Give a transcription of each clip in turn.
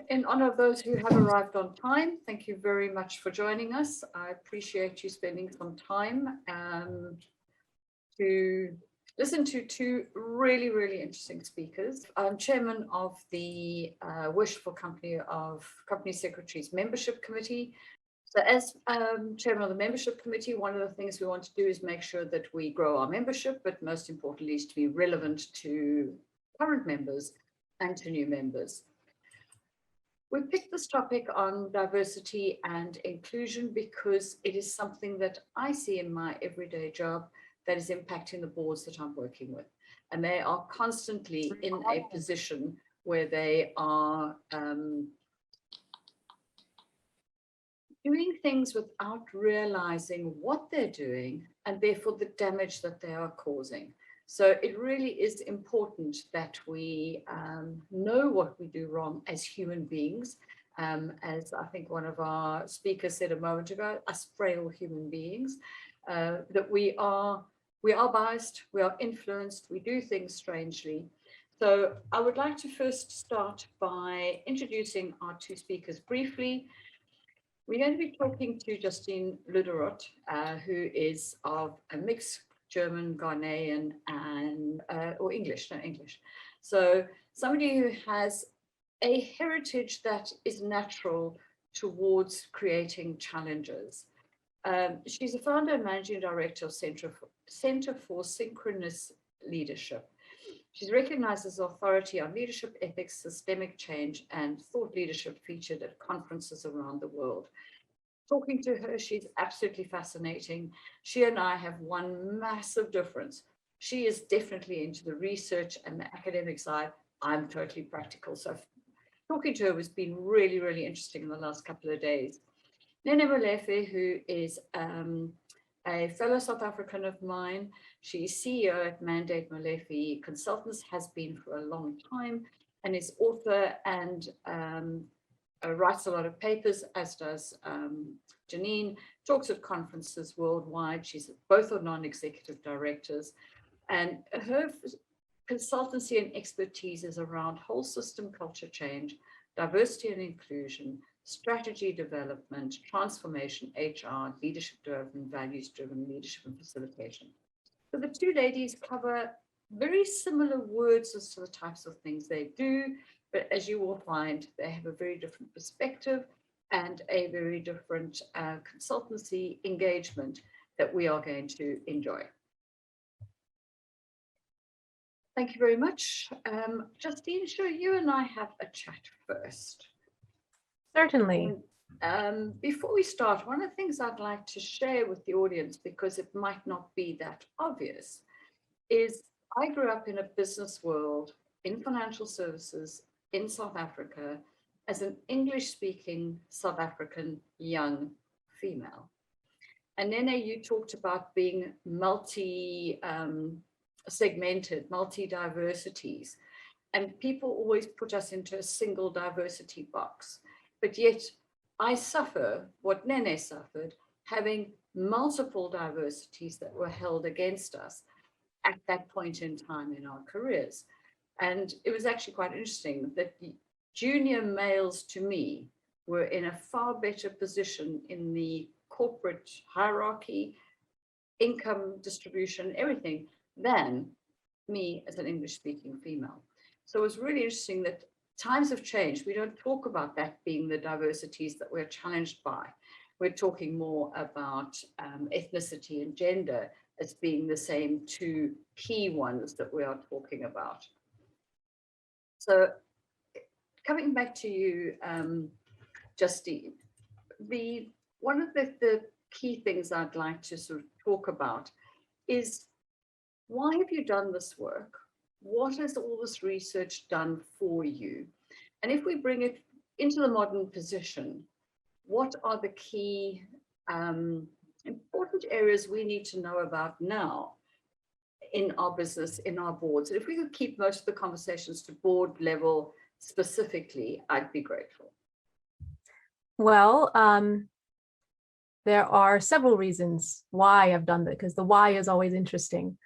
in honor of those who have arrived on time, thank you very much for joining us. I appreciate you spending some time to listen to two really, really interesting speakers. I'm chairman of the Worshipful Company Secretaries Membership Committee. So as chairman of the membership committee, one of the things we want to do is make sure that we grow our membership, but most importantly is to be relevant to current members and to new members. We picked this topic on diversity and inclusion because it is something that I see in my everyday job that is impacting the boards that I'm working with. And they are constantly in a position where they are doing things without realizing what they're doing and therefore the damage that they are causing. So it really is important that we know what we do wrong as human beings. As I think one of our speakers said a moment ago, us frail human beings, that we are biased, we are influenced, we do things strangely. So I would like to first start by introducing our two speakers briefly. We're going to be talking to Justine Luderot, who is of a mixed German, Ghanaian, and or English, no English. So somebody who has a heritage that is natural towards creating challenges. She's a founder and managing director of Center for Synchronous Leadership. She's recognized as authority on leadership, ethics, systemic change, and thought leadership featured at conferences around the world. Talking to her, she's absolutely fascinating. She and I have one massive difference. She is definitely into the research and the academic side. I'm totally practical. So talking to her has been really, really interesting in the last couple of days. Nene Molefe, who is a fellow South African of mine. She's CEO at Mandate Molefe Consultants, has been for a long time, and is author and writes a lot of papers, as does Janine, talks at conferences worldwide. She's both are non-executive directors, and her consultancy and expertise is around whole system culture change, diversity and inclusion, strategy development, transformation, HR, leadership development, values-driven leadership and facilitation. So the two ladies cover very similar words as to the types of things they do, but as you will find, they have a very different perspective and a very different consultancy engagement that we are going to enjoy. Thank you very much. Justine, sure, you and I have a chat first. Certainly. Before we start, one of the things I'd like to share with the audience, because it might not be that obvious, is I grew up in a business world in financial services in South Africa as an English-speaking South African young female. And Nene, you talked about being multi-segmented, multi-diversities, and people always put us into a single diversity box. But yet I suffer what Nene suffered, having multiple diversities that were held against us at that point in time in our careers. And it was actually quite interesting that the junior males to me were in a far better position in the corporate hierarchy, income distribution, everything, than me as an English-speaking female. So it was really interesting that times have changed. We don't talk about that being the diversities that we're challenged by. We're talking more about ethnicity and gender as being the same two key ones that we are talking about. So coming back to you, Justine, one of the key things I'd like to sort of talk about is, why have you done this work? What has all this research done for you? And if we bring it into the modern position, what are the key important areas we need to know about now in our business, in our boards? And if we could keep most of the conversations to board level specifically, I'd be grateful. Well, there are several reasons why I've done that, because the why is always interesting.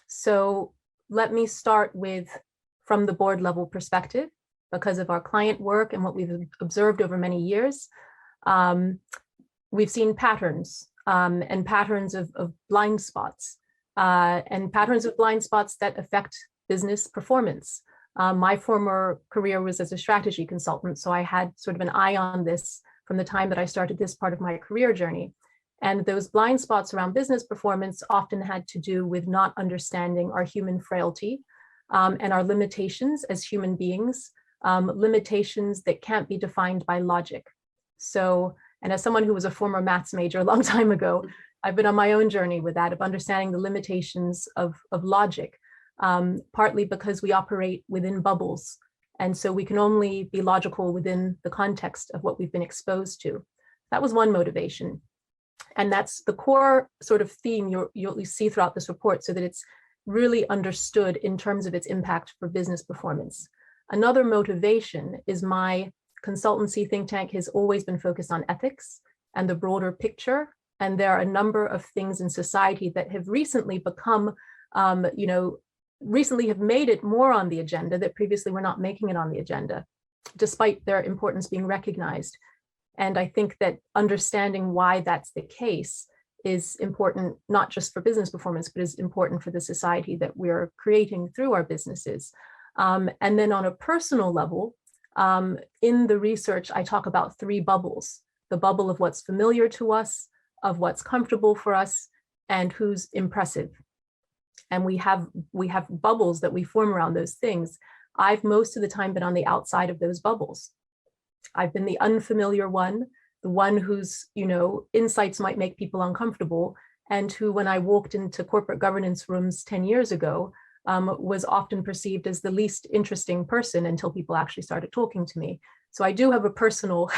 So let me start with from the board level perspective. because of our client work and what we've observed over many years. We've seen patterns and patterns of blind spots and patterns of blind spots that affect business performance. My former career was as a strategy consultant, so I had sort of an eye on this from the time that I started this part of my career journey. And those blind spots around business performance often had to do with not understanding our human frailty and our limitations as human beings, limitations that can't be defined by logic. So, and as someone who was a former maths major a long time ago, I've been on my own journey with that, of understanding the limitations of logic, partly because we operate within bubbles. And so we can only be logical within the context of what we've been exposed to. That was one motivation. And that's the core sort of theme you'll see throughout this report, so that it's really understood in terms of its impact for business performance. Another motivation is my consultancy think tank has always been focused on ethics and the broader picture. And there are a number of things in society that have recently become, recently have made it more on the agenda that previously were not making it on the agenda, despite their importance being recognized. And I think that understanding why that's the case is important, not just for business performance, but is important for the society that we're creating through our businesses. And then on a personal level, in the research, I talk about three bubbles: the bubble of what's familiar to us, of what's comfortable for us, and who's impressive. And we have bubbles that we form around those things. I've most of the time been on the outside of those bubbles. I've been the unfamiliar one, the one whose, insights might make people uncomfortable, and who, when I walked into corporate governance rooms 10 years ago, was often perceived as the least interesting person until people actually started talking to me. So I do have a personal,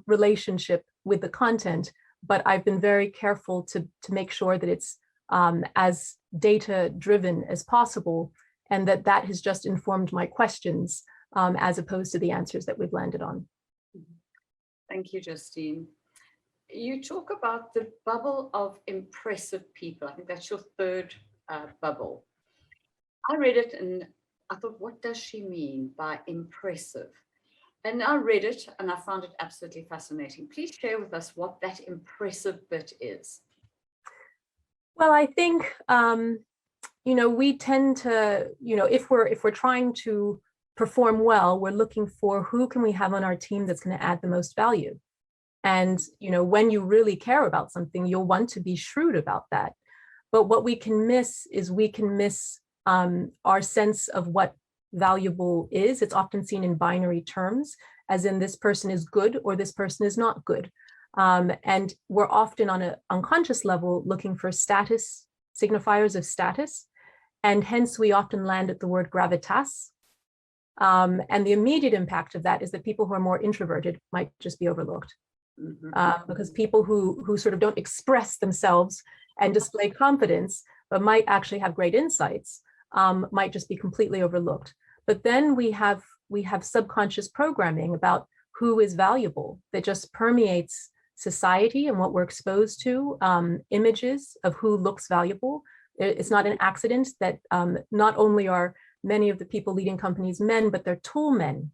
relationship with the content, but I've been very careful to make sure that it's as data-driven as possible, and that has just informed my questions as opposed to the answers that we've landed on. Thank you, Justine. You talk about the bubble of impressive people. I think that's your third bubble. I read it and I thought, what does she mean by impressive? And I read it and I found it absolutely fascinating. Please share with us what that impressive bit is. Well, I think, we tend to, if we're trying to perform well, we're looking for who can we have on our team that's going to add the most value. And, when you really care about something, you'll want to be shrewd about that. But what we can miss is our sense of what valuable is. It's often seen in binary terms, as in this person is good or this person is not good. And we're often on an unconscious level looking for status, signifiers of status. And hence we often land at the word gravitas. And the immediate impact of that is that people who are more introverted might just be overlooked. Because people who sort of don't express themselves and display confidence, but might actually have great insights, might just be completely overlooked. But then we have subconscious programming about who is valuable that just permeates society and what we're exposed to, images of who looks valuable. It's not an accident that not only are many of the people leading companies men, but they're tool men.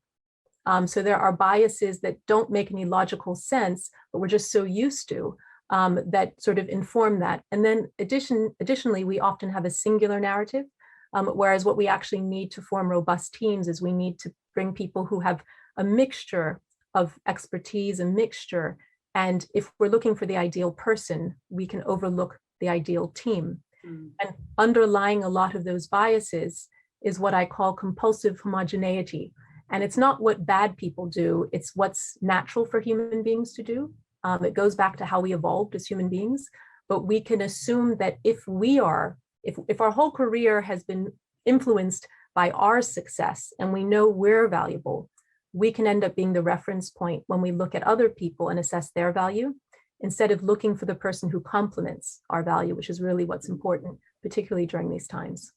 So there are biases that don't make any logical sense, but we're just so used to that sort of inform that. And then additionally, we often have a singular narrative, whereas what we actually need to form robust teams is we need to bring people who have a mixture of expertise, a mixture. And if we're looking for the ideal person, we can overlook the ideal team. And underlying a lot of those biases is what I call compulsive homogeneity. And it's not what bad people do, it's what's natural for human beings to do. It goes back to how we evolved as human beings. But we can assume that if our whole career has been influenced by our success and we know we're valuable, we can end up being the reference point when we look at other people and assess their value, instead of looking for the person who complements our value, which is really what's important, particularly during these times.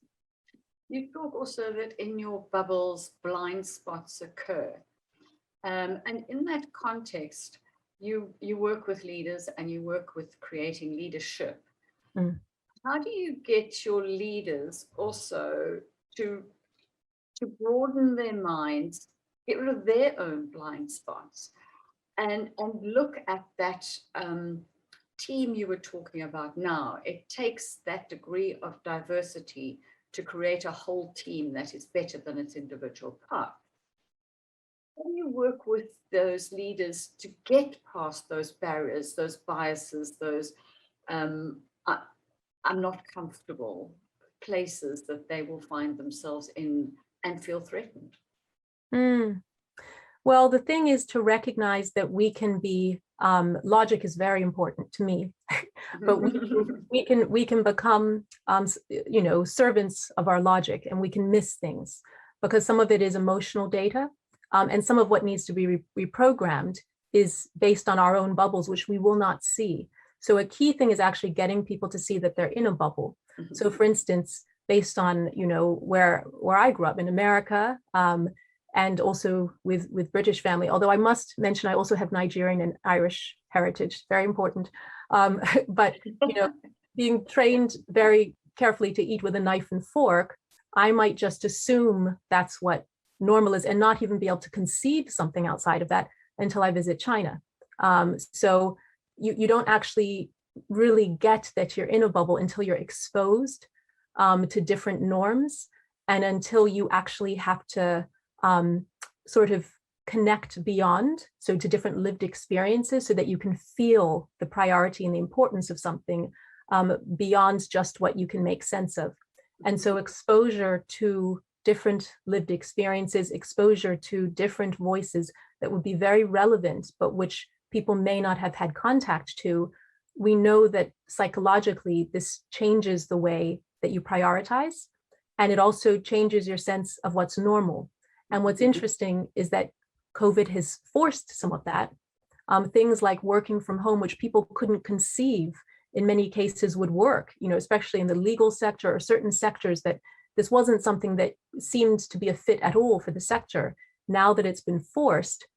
You talk also that in your bubbles, blind spots occur. And in that context, you work with leaders and you work with creating leadership. How do you get your leaders also to to broaden their minds, get rid of their own blind spots, and look at that team you were talking about now. It takes that degree of diversity to create a whole team that is better than its individual part. How do you work with those leaders to get past those barriers, those biases, those I'm not comfortable places that they will find themselves in and feel threatened? Mm. Well, the thing is to recognize that we can be, logic is very important to me, but we can become, you know, servants of our logic, and we can miss things because some of it is emotional data, and some of what needs to be reprogrammed is based on our own bubbles, which we will not see. So a key thing is actually getting people to see that they're in a bubble. So for instance, based on, you know, where I grew up in America, and also with British family, although I must mention I also have Nigerian and Irish heritage, very important. But, you know, being trained very carefully to eat with a knife and fork, I might just assume that's what normal is and not even be able to conceive something outside of that until I visit China. So you don't actually really get that you're in a bubble until you're exposed to different norms, and until you actually have to sort of connect beyond, so to different lived experiences, so that you can feel the priority and the importance of something beyond just what you can make sense of. And so exposure to different lived experiences, exposure to different voices that would be very relevant, but which people may not have had contact to, we know that psychologically this changes the way that you prioritize, and it also changes your sense of what's normal. And what's interesting is that COVID has forced some of that. Things like working from home, which people couldn't conceive in many cases would work, you know, especially in the legal sector or certain sectors, that this wasn't something that seemed to be a fit at all for the sector. Now that it's been forced,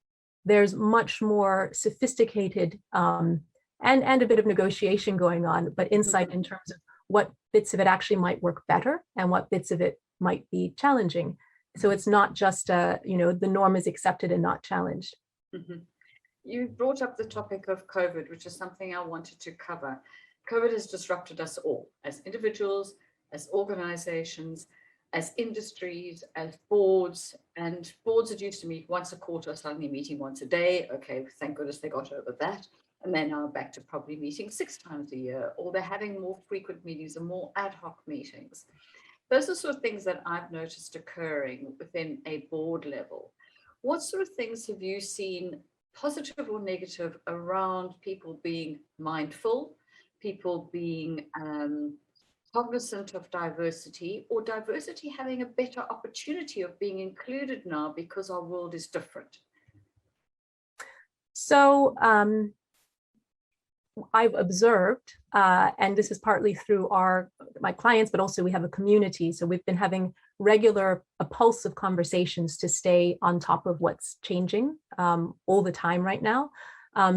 there's much more sophisticated and a bit of negotiation going on, but insight in terms of what bits of it actually might work better and what bits of it might be challenging. So it's not just, you know, the norm is accepted and not challenged. Mm-hmm. You brought up the topic of COVID, which is something I wanted to cover. COVID has disrupted us all as individuals, as organizations, as industries, as boards. And boards that used to meet once a quarter are suddenly meeting once a day. Okay, thank goodness they got over that. And they're now back to probably meeting 6 times a year, or they're having more frequent meetings and more ad hoc meetings. Those are sort of things that I've noticed occurring within a board level. What sort of things have you seen, positive or negative, around people being mindful, people being cognizant of diversity, or diversity having a better opportunity of being included now because our world is different? So I've observed, and this is partly through my clients, but also we have a community. So we've been having regular, pulsive conversations to stay on top of what's changing all the time right now.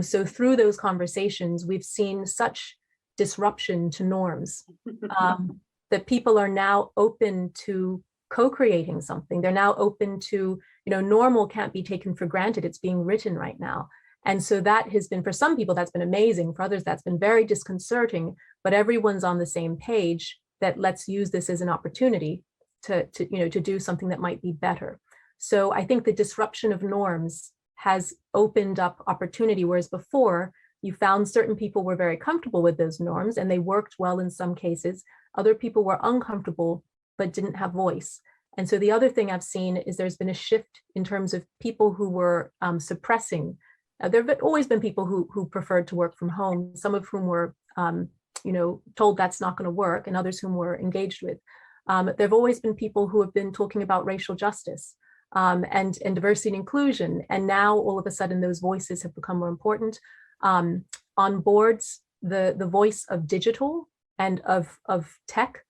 So through those conversations, we've seen such disruption to norms that people are now open to co-creating something. They're now open to, you know, normal can't be taken for granted. It's being written right now. And so that has been, for some people, that's been amazing. For others, that's been very disconcerting, but everyone's on the same page that let's use this as an opportunity to do something that might be better. So I think the disruption of norms has opened up opportunity, whereas before you found certain people were very comfortable with those norms and they worked well in some cases. Other people were uncomfortable, but didn't have voice. And so the other thing I've seen is there's been a shift in terms of people who were suppressing. There have always been people who preferred to work from home, some of whom were, told that's not going to work, and others whom we're engaged with. There have always been people who have been talking about racial justice and diversity and inclusion, and now all of a sudden those voices have become more important. On boards, the voice of digital and of tech,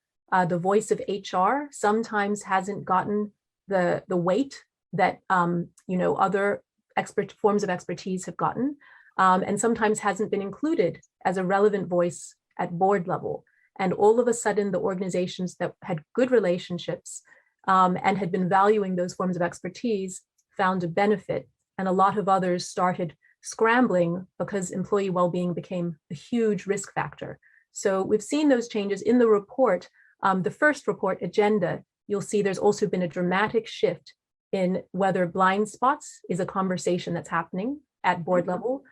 the voice of HR sometimes hasn't gotten the weight that other forms of expertise have gotten, and sometimes hasn't been included as a relevant voice at board level. And all of a sudden, the organizations that had good relationships and had been valuing those forms of expertise found a benefit, and a lot of others started scrambling because employee well-being became a huge risk factor. So we've seen those changes in the report. The first report, Agenda, you'll see there's also been a dramatic shift in whether blind spots is a conversation that's happening at board level,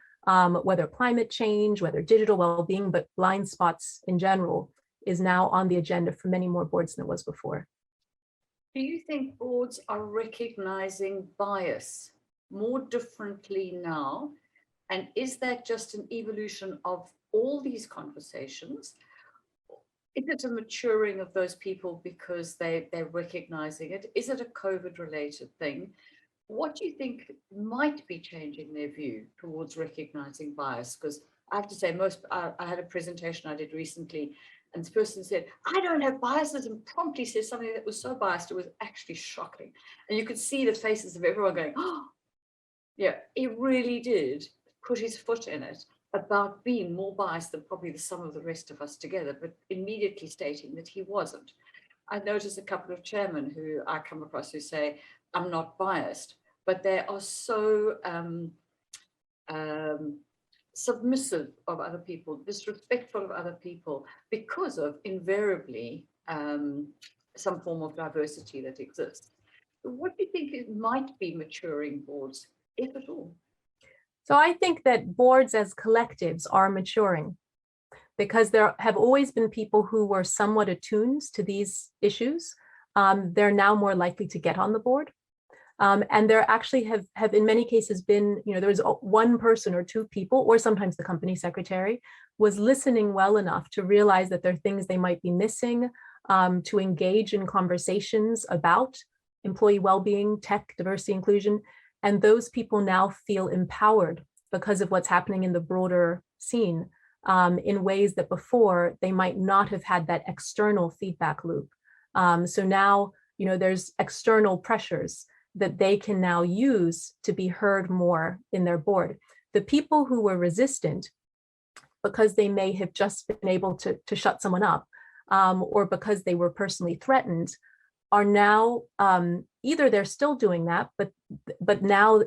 whether climate change, whether digital well-being, but blind spots in general is now on the agenda for many more boards than it was before. Do you think boards are recognizing bias more differently now? And is that just an evolution of all these conversations? Is it a maturing of those people because they're recognizing it? Is it a COVID-related thing? What do you think might be changing their view towards recognizing bias? Because I have to say, I had a presentation I did recently, and this person said, I don't have biases, and promptly said something that was so biased, it was actually shocking. And you could see the faces of everyone going, oh, yeah, he really did put his foot in it about being more biased than probably the sum of the rest of us together, but immediately stating that he wasn't. I noticed a couple of chairmen who I come across who say, I'm not biased, but they are so submissive of other people, disrespectful of other people, because of invariably some form of diversity that exists. What do you think it might be maturing boards, if at all? So I think that boards as collectives are maturing because there have always been people who were somewhat attuned to these issues. They're now more likely to get on the board. And there actually have in many cases been, there was one person or two people, or sometimes the company secretary, was listening well enough to realize that there are things they might be missing, to engage in conversations about employee well-being, tech, diversity, inclusion. And those people now feel empowered because of what's happening in the broader scene, in ways that before they might not have had that external feedback loop. So now, there's external pressures that they can now use to be heard more in their board. The people who were resistant because they may have just been able to shut someone up, or because they were personally threatened, are now either they're still doing that, but now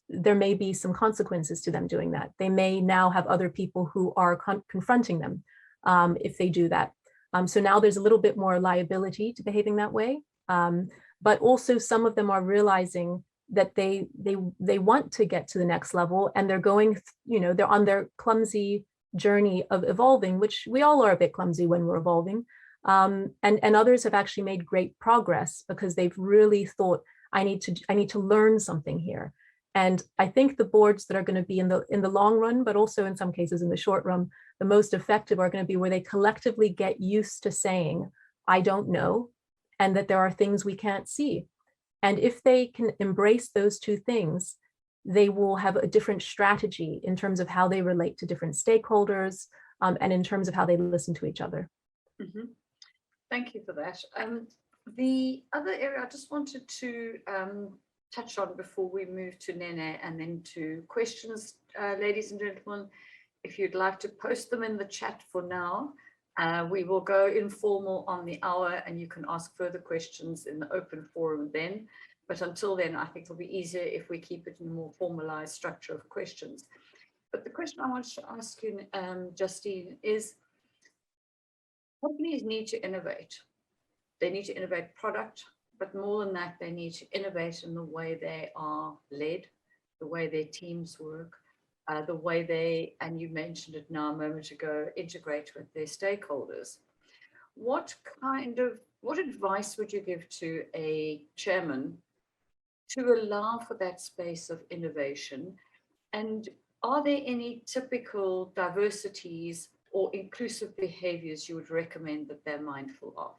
there may be some consequences to them doing that. They may now have other people who are confronting them if they do that. So now there's a little bit more liability to behaving that way. But also some of them are realizing that they want to get to the next level, and they're going, they're on their clumsy journey of evolving, which we all are a bit clumsy when we're evolving. And others have actually made great progress because they've really thought, I need to learn something here. And I think the boards that are going to be in the long run, but also in some cases in the short run, the most effective are going to be where they collectively get used to saying, I don't know, and that there are things we can't see. And if they can embrace those two things, they will have a different strategy in terms of how they relate to different stakeholders, and in terms of how they listen to each other. Mm-hmm. Thank you for that. The other area I just wanted to touch on before we move to Nene and then to questions, ladies and gentlemen, if you'd like to post them in the chat for now, we will go informal on the hour and you can ask further questions in the open forum then. But until then, I think it'll be easier if we keep it in a more formalized structure of questions. But the question I wanted to ask you, Justine, is companies need to innovate. They need to innovate product, but more than that, they need to innovate in the way they are led, the way their teams work, the way they, and you mentioned it now a moment ago, integrate with their stakeholders. What advice would you give to a chairman to allow for that space of innovation? And are there any typical diversities or inclusive behaviors you would recommend that they're mindful of?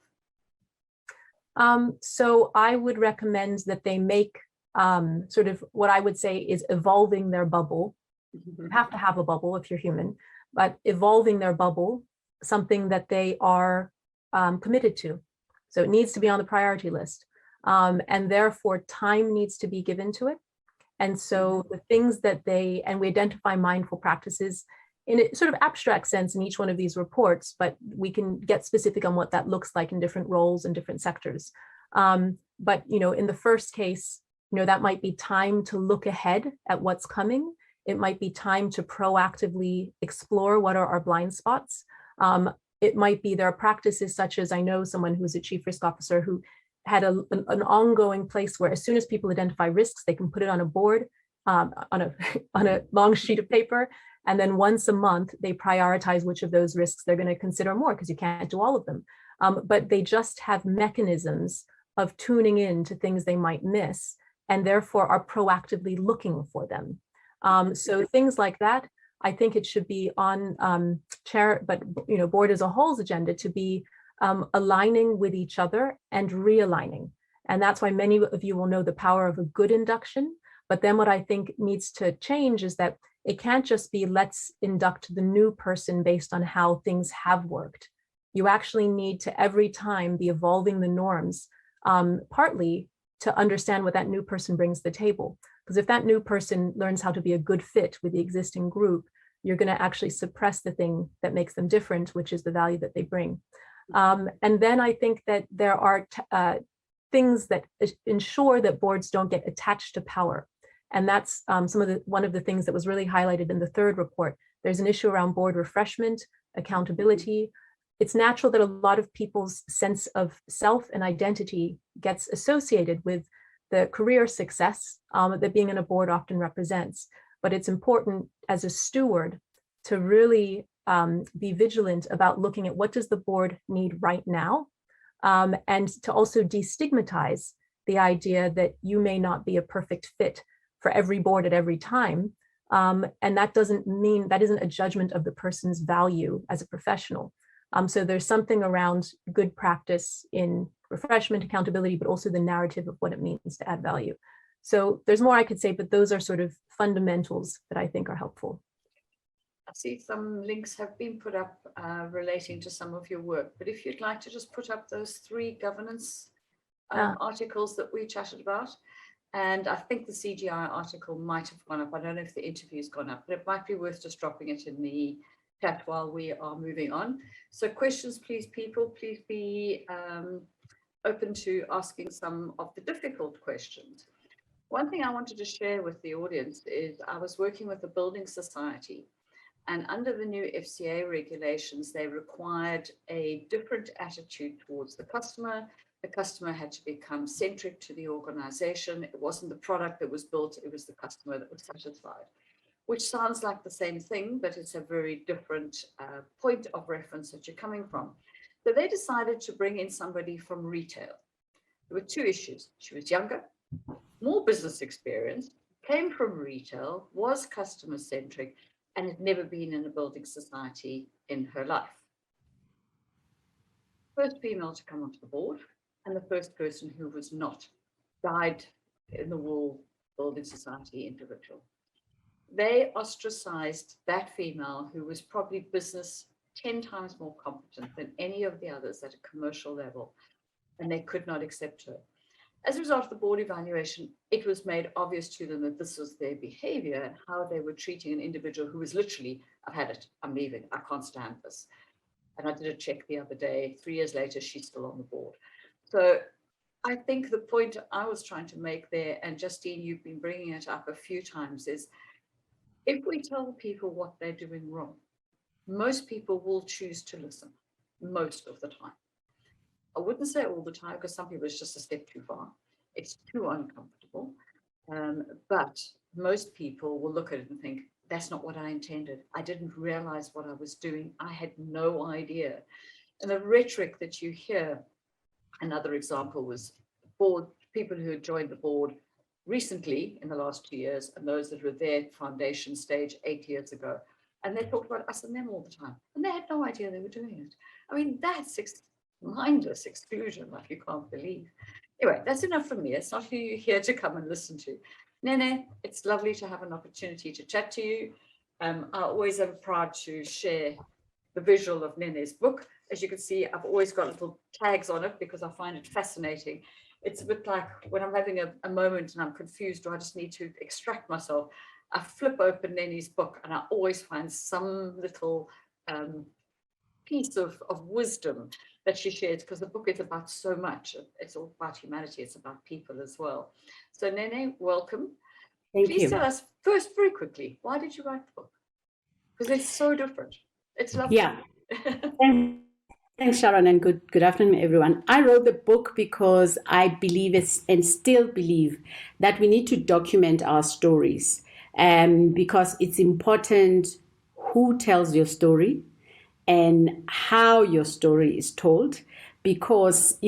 So I would recommend that they make sort of what I would say is evolving their bubble. You have to have a bubble if you're human, but evolving their bubble, something that they are committed to. So it needs to be on the priority list. And therefore time needs to be given to it. And so the things that and we identify mindful practices in a sort of abstract sense in each one of these reports, but we can get specific on what that looks like in different roles and different sectors. But, in the first case, that might be time to look ahead at what's coming. It might be time to proactively explore what are our blind spots. It might be there are practices such as, I know someone who's a chief risk officer who had an ongoing place where as soon as people identify risks, they can put it on a board, on a long sheet of paper. And then once a month, they prioritize which of those risks they're going to consider more, because you can't do all of them. But they just have mechanisms of tuning in to things they might miss, and therefore are proactively looking for them. So things like that, I think it should be on chair, but board as a whole's agenda to be aligning with each other and realigning. And that's why many of you will know the power of a good induction. But then what I think needs to change is that it can't just be let's induct the new person based on how things have worked. You actually need to every time be evolving the norms, partly to understand what that new person brings to the table. Because if that new person learns how to be a good fit with the existing group, you're going to actually suppress the thing that makes them different, which is the value that they bring. And then I think that there are things that ensure that boards don't get attached to power. And that's one of the things that was really highlighted in the third report. There's an issue around board refreshment, accountability. It's natural that a lot of people's sense of self and identity gets associated with the career success that being in a board often represents. But it's important as a steward to really be vigilant about looking at what does the board need right now, and to also destigmatize the idea that you may not be a perfect fit for every board at every time. And that doesn't mean, that isn't a judgment of the person's value as a professional. So there's something around good practice in refreshment, accountability, but also the narrative of what it means to add value. So there's more I could say, but those are sort of fundamentals that I think are helpful. I see some links have been put up relating to some of your work, but if you'd like to just put up those 3 governance articles that we chatted about. And I think the CGI article might have gone up. I don't know if the interview's gone up, but it might be worth just dropping it in the chat while we are moving on. So questions, please, people, please be open to asking some of the difficult questions. One thing I wanted to share with the audience is I was working with a building society, and under the new FCA regulations, they required a different attitude towards the customer. The customer had to become centric to the organization. It wasn't the product that was built, it was the customer that was satisfied, which sounds like the same thing, but it's a very different point of reference that you're coming from. So they decided to bring in somebody from retail. There were 2 issues. She was younger, more business experience, came from retail, was customer centric, and had never been in a building society in her life. First female to come onto the board, and the first person who was not, died in the wall building society individual. They ostracized that female who was probably business 10 times more competent than any of the others at a commercial level, and they could not accept her. As a result of the board evaluation, it was made obvious to them that this was their behavior and how they were treating an individual who was literally, I've had it, I'm leaving, I can't stand this. And I did a check the other day, 3 years later, she's still on the board. So I think the point I was trying to make there, and Justine, you've been bringing it up a few times, is if we tell people what they're doing wrong, most people will choose to listen most of the time. I wouldn't say all the time, because some people it's just a step too far. It's too uncomfortable. But most people will look at it and think, that's not what I intended. I didn't realize what I was doing. I had no idea. And the rhetoric that you hear, another example was board people who had joined the board recently in the last 2 years, and those that were there foundation stage 8 years ago. And they talked about us and them all the time. And they had no idea they were doing it. I mean, that's mindless exclusion, like you can't believe. Anyway, that's enough from me. It's not who you're here to come and listen to. Nene, it's lovely to have an opportunity to chat to you. I always am proud to share the visual of Nene's book. As you can see, I've always got little tags on it because I find it fascinating. It's a bit like when I'm having a moment and I'm confused or I just need to extract myself, I flip open Nene's book and I always find some little piece of wisdom that she shares, because the book is about so much. It's all about humanity. It's about people as well. So Nene, welcome. Thank Please you. tell us first, very quickly, why did you write the book? Because it's so different. It's lovely. Yeah. Thanks, Sharon, and good afternoon, everyone. I wrote the book because I believe and still believe that we need to document our stories, because it's important who tells your story and how your story is told. Because,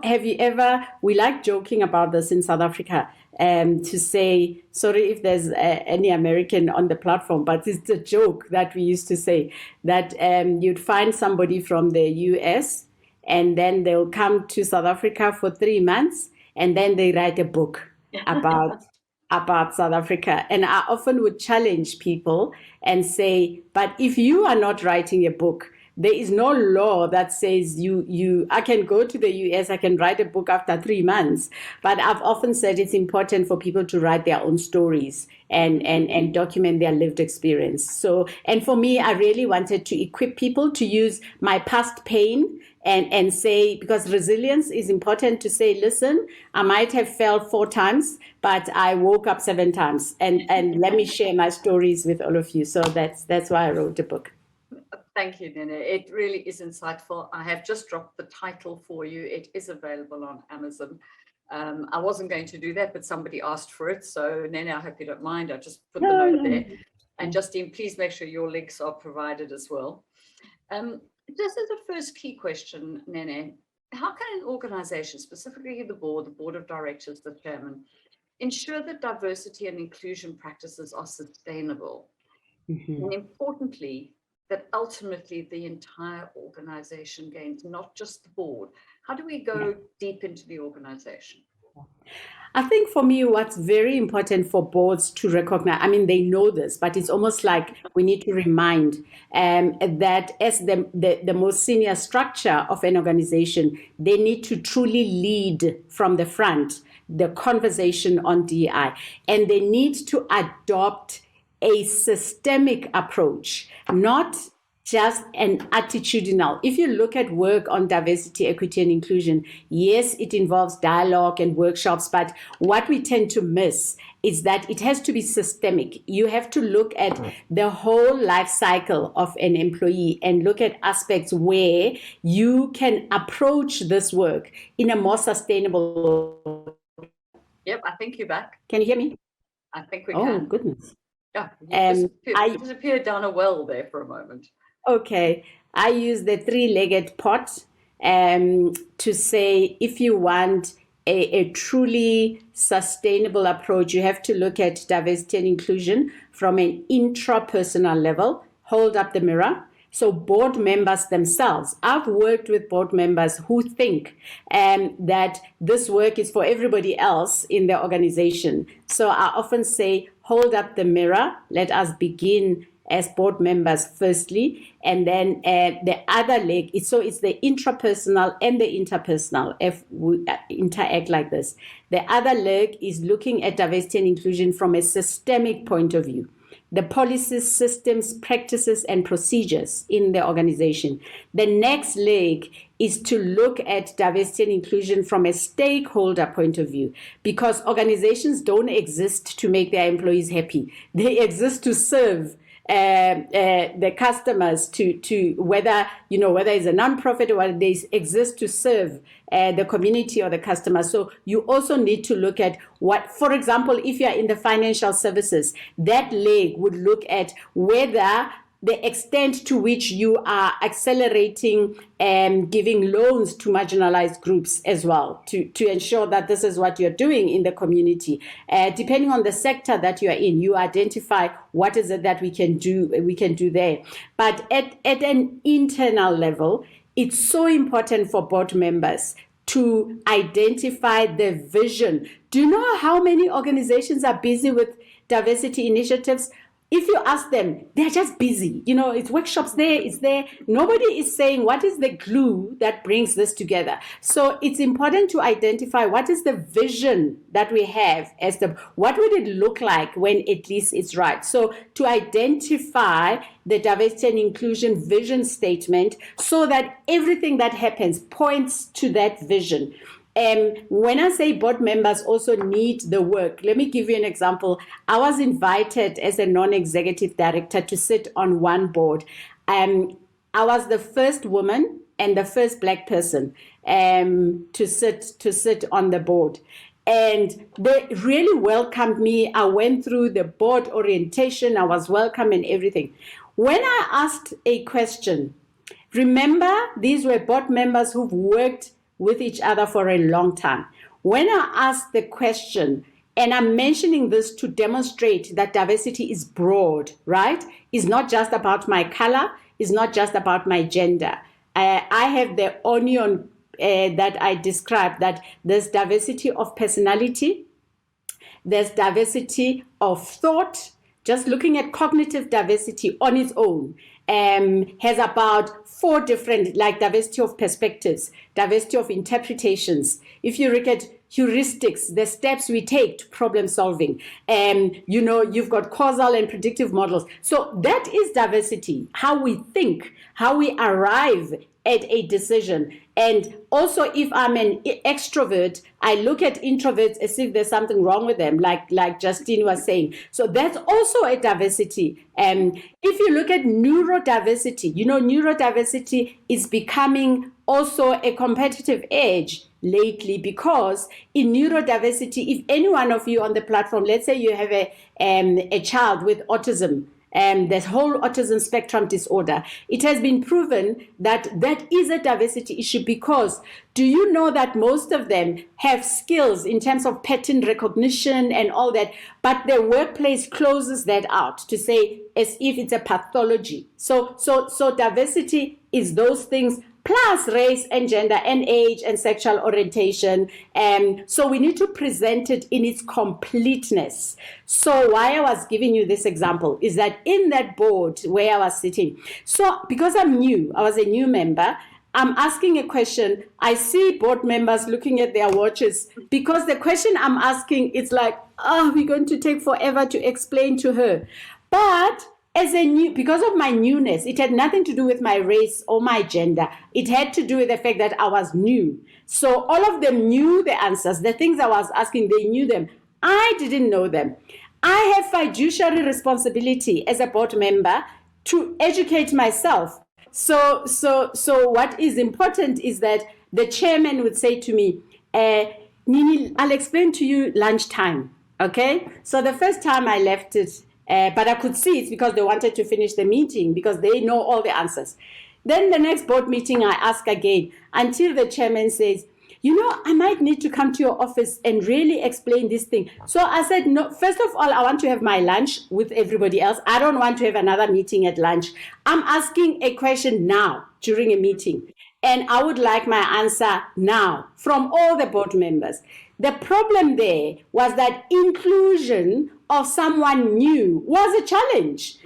have you ever, we like joking about this in South Africa, to say, sorry if there's any American on the platform, but it's a joke that we used to say, that you'd find somebody from the US and then they'll come to South Africa for 3 months and then they write a book about South Africa. And I often would challenge people and say, but if you are not writing a book, there is no law that says I can go to the US, I can write a book after 3 months. But I've often said it's important for people to write their own stories and document their lived experience. So, and for me, I really wanted to equip people to use my past pain and say, because resilience is important, to say, listen, I might have failed 4 times, but I woke up 7 times. And let me share my stories with all of you. So that's why I wrote the book. Thank you, Nene. It really is insightful. I have just dropped the title for you. It is available on Amazon. I wasn't going to do that, but somebody asked for it. So Nene, I hope you don't mind. I just put the note there. And Justine, please make sure your links are provided as well. Just as a first key question, Nene, how can an organization, specifically the board of directors, the chairman, ensure that diversity and inclusion practices are sustainable? Mm-hmm. And importantly, that ultimately the entire organization gains, not just the board. How do we go deep into the organization? I think for me, what's very important for boards to recognize, I mean, they know this, but it's almost like we need to remind that as the most senior structure of an organization, they need to truly lead from the front the conversation on DEI, and they need to adopt a systemic approach, not just an attitudinal. If you look at work on diversity, equity, and inclusion, yes, it involves dialogue and workshops, but what we tend to miss is that it has to be systemic. You have to look at the whole life cycle of an employee and look at aspects where you can approach this work in a more sustainable. Yep, I think you're back. Can you hear me? I think we can. Oh, goodness. Yeah, you disappeared down a well there for a moment. Okay, I use the 3-legged pot to say if you want a truly sustainable approach, you have to look at diversity and inclusion from an intrapersonal level. Hold up the mirror. So board members themselves, I've worked with board members who think that this work is for everybody else in the organization. So I often say, hold up the mirror. Let us begin as board members firstly, and then the other leg, it's the intrapersonal and the interpersonal, if we interact like this. The other leg is looking at diversity and inclusion from a systemic point of view. The policies, systems, practices, and procedures in the organization. The next leg is to look at diversity and inclusion from a stakeholder point of view, because organizations don't exist to make their employees happy. They exist to serve the customers, to whether it's a nonprofit or whether they exist to serve the community or the customer. So you also need to look at what, for example, if you are in the financial services, that leg would look at whether the extent to which you are accelerating and giving loans to marginalized groups as well, to ensure that this is what you're doing in the community. Depending on the sector that you are in, you identify what is it that we can do there. But at an internal level, it's so important for board members to identify the vision. Do you know how many organizations are busy with diversity initiatives? if you ask them, they're just busy. It's workshops there, it's there. Nobody is saying what is the glue that brings this together. So it's important to identify what is the vision that we have what would it look like when at least it's right. So to identify the diversity and inclusion vision statement so that everything that happens points to that vision. When I say board members also need the work, let me give you an example. I was invited as a non-executive director to sit on one board. I was the first woman and the first Black person to sit on the board. And they really welcomed me. I went through the board orientation. I was welcome and everything. When I asked a question, remember, these were board members who've worked with each other for a long time. When I asked the question, and I'm mentioning this to demonstrate that diversity is broad, right? It's not just about my color, it's not just about my gender. I have the onion that I described, that there's diversity of personality, there's diversity of thought. Just looking at cognitive diversity on its own has about 4 different, like diversity of perspectives, diversity of interpretations. If you look at heuristics, the steps we take to problem solving, you've got causal and predictive models. So that is diversity, how we think, how we arrive at a decision. And also, if I'm an extrovert, I look at introverts as if there's something wrong with them, like Justine was saying. So that's also a diversity. If you look at neurodiversity, neurodiversity is becoming also a competitive edge lately, because in neurodiversity, if any one of you on the platform, let's say you have a child with autism, the whole autism spectrum disorder, it has been proven that that is a diversity issue, because do you know that most of them have skills in terms of pattern recognition and all that, but their workplace closes that out to say as if it's a pathology. So diversity is those things, plus race and gender and age and sexual orientation. So we need to present it in its completeness. So why I was giving you this example is that in that board where I was sitting, so because I'm new, I was a new member, I'm asking a question. I see board members looking at their watches, because the question I'm asking, it's like, we're going to take forever to explain to her. But because of my newness, it had nothing to do with my race or my gender. It had to do with the fact that I was new. So all of them knew the answers. The things I was asking, they knew them. I didn't know them. I have fiduciary responsibility as a board member to educate myself. So what is important is that the chairman would say to me, Nini, I'll explain to you lunchtime. Okay? So the first time I left it, but I could see it's because they wanted to finish the meeting, because they know all the answers. Then the next board meeting, I ask again, until the chairman says, I might need to come to your office and really explain this thing. So I said, no, first of all, I want to have my lunch with everybody else. I don't want to have another meeting at lunch. I'm asking a question now during a meeting, and I would like my answer now from all the board members. The problem there was that inclusion of someone new was a challenge.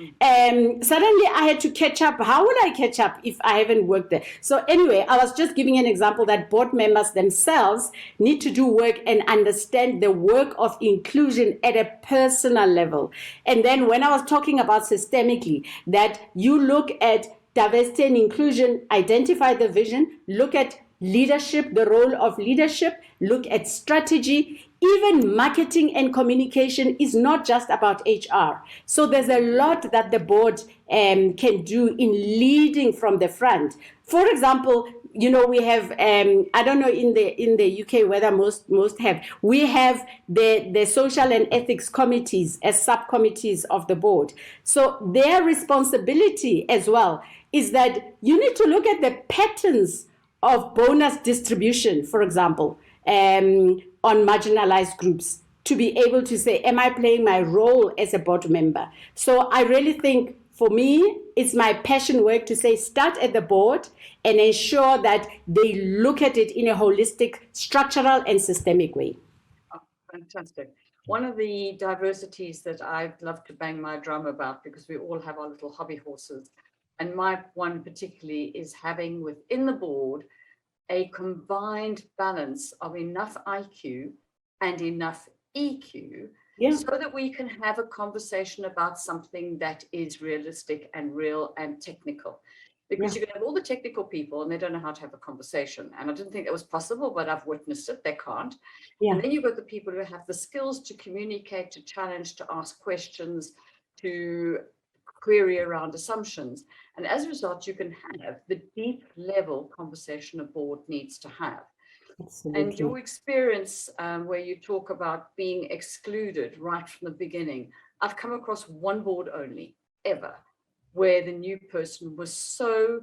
Suddenly I had to catch up. How would I catch up if I haven't worked there? So anyway, I was just giving an example that board members themselves need to do work and understand the work of inclusion at a personal level. And then when I was talking about systemically, that you look at diversity and inclusion, identify the vision, look at leadership, the role of leadership, look at strategy. Even marketing and communication is not just about HR. So there's a lot that the board can do in leading from the front. For example, we have, I don't know in the UK whether most have, we have the social and ethics committees as subcommittees of the board. So their responsibility as well is that you need to look at the patterns of bonus distribution, for example, on marginalized groups, to be able to say, am I playing my role as a board member? So I really think, for me, it's my passion work to say, start at the board and ensure that they look at it in a holistic, structural, and systemic way. Oh, fantastic. One of the diversities that I'd love to bang my drum about, because we all have our little hobby horses, and my one particularly is having within the board a combined balance of enough IQ and enough EQ, Yeah. so that we can have a conversation about something that is realistic and real and technical. Because you can have all the technical people and they don't know how to have a conversation. And I didn't think that was possible, but I've witnessed it. They can't. Yeah. And then you've got the people who have the skills to communicate, to challenge, to ask questions, to query around assumptions. And as a result, you can have the deep level conversation a board needs to have. Absolutely. And your experience where you talk about being excluded right from the beginning, I've come across one board only, ever, where the new person was so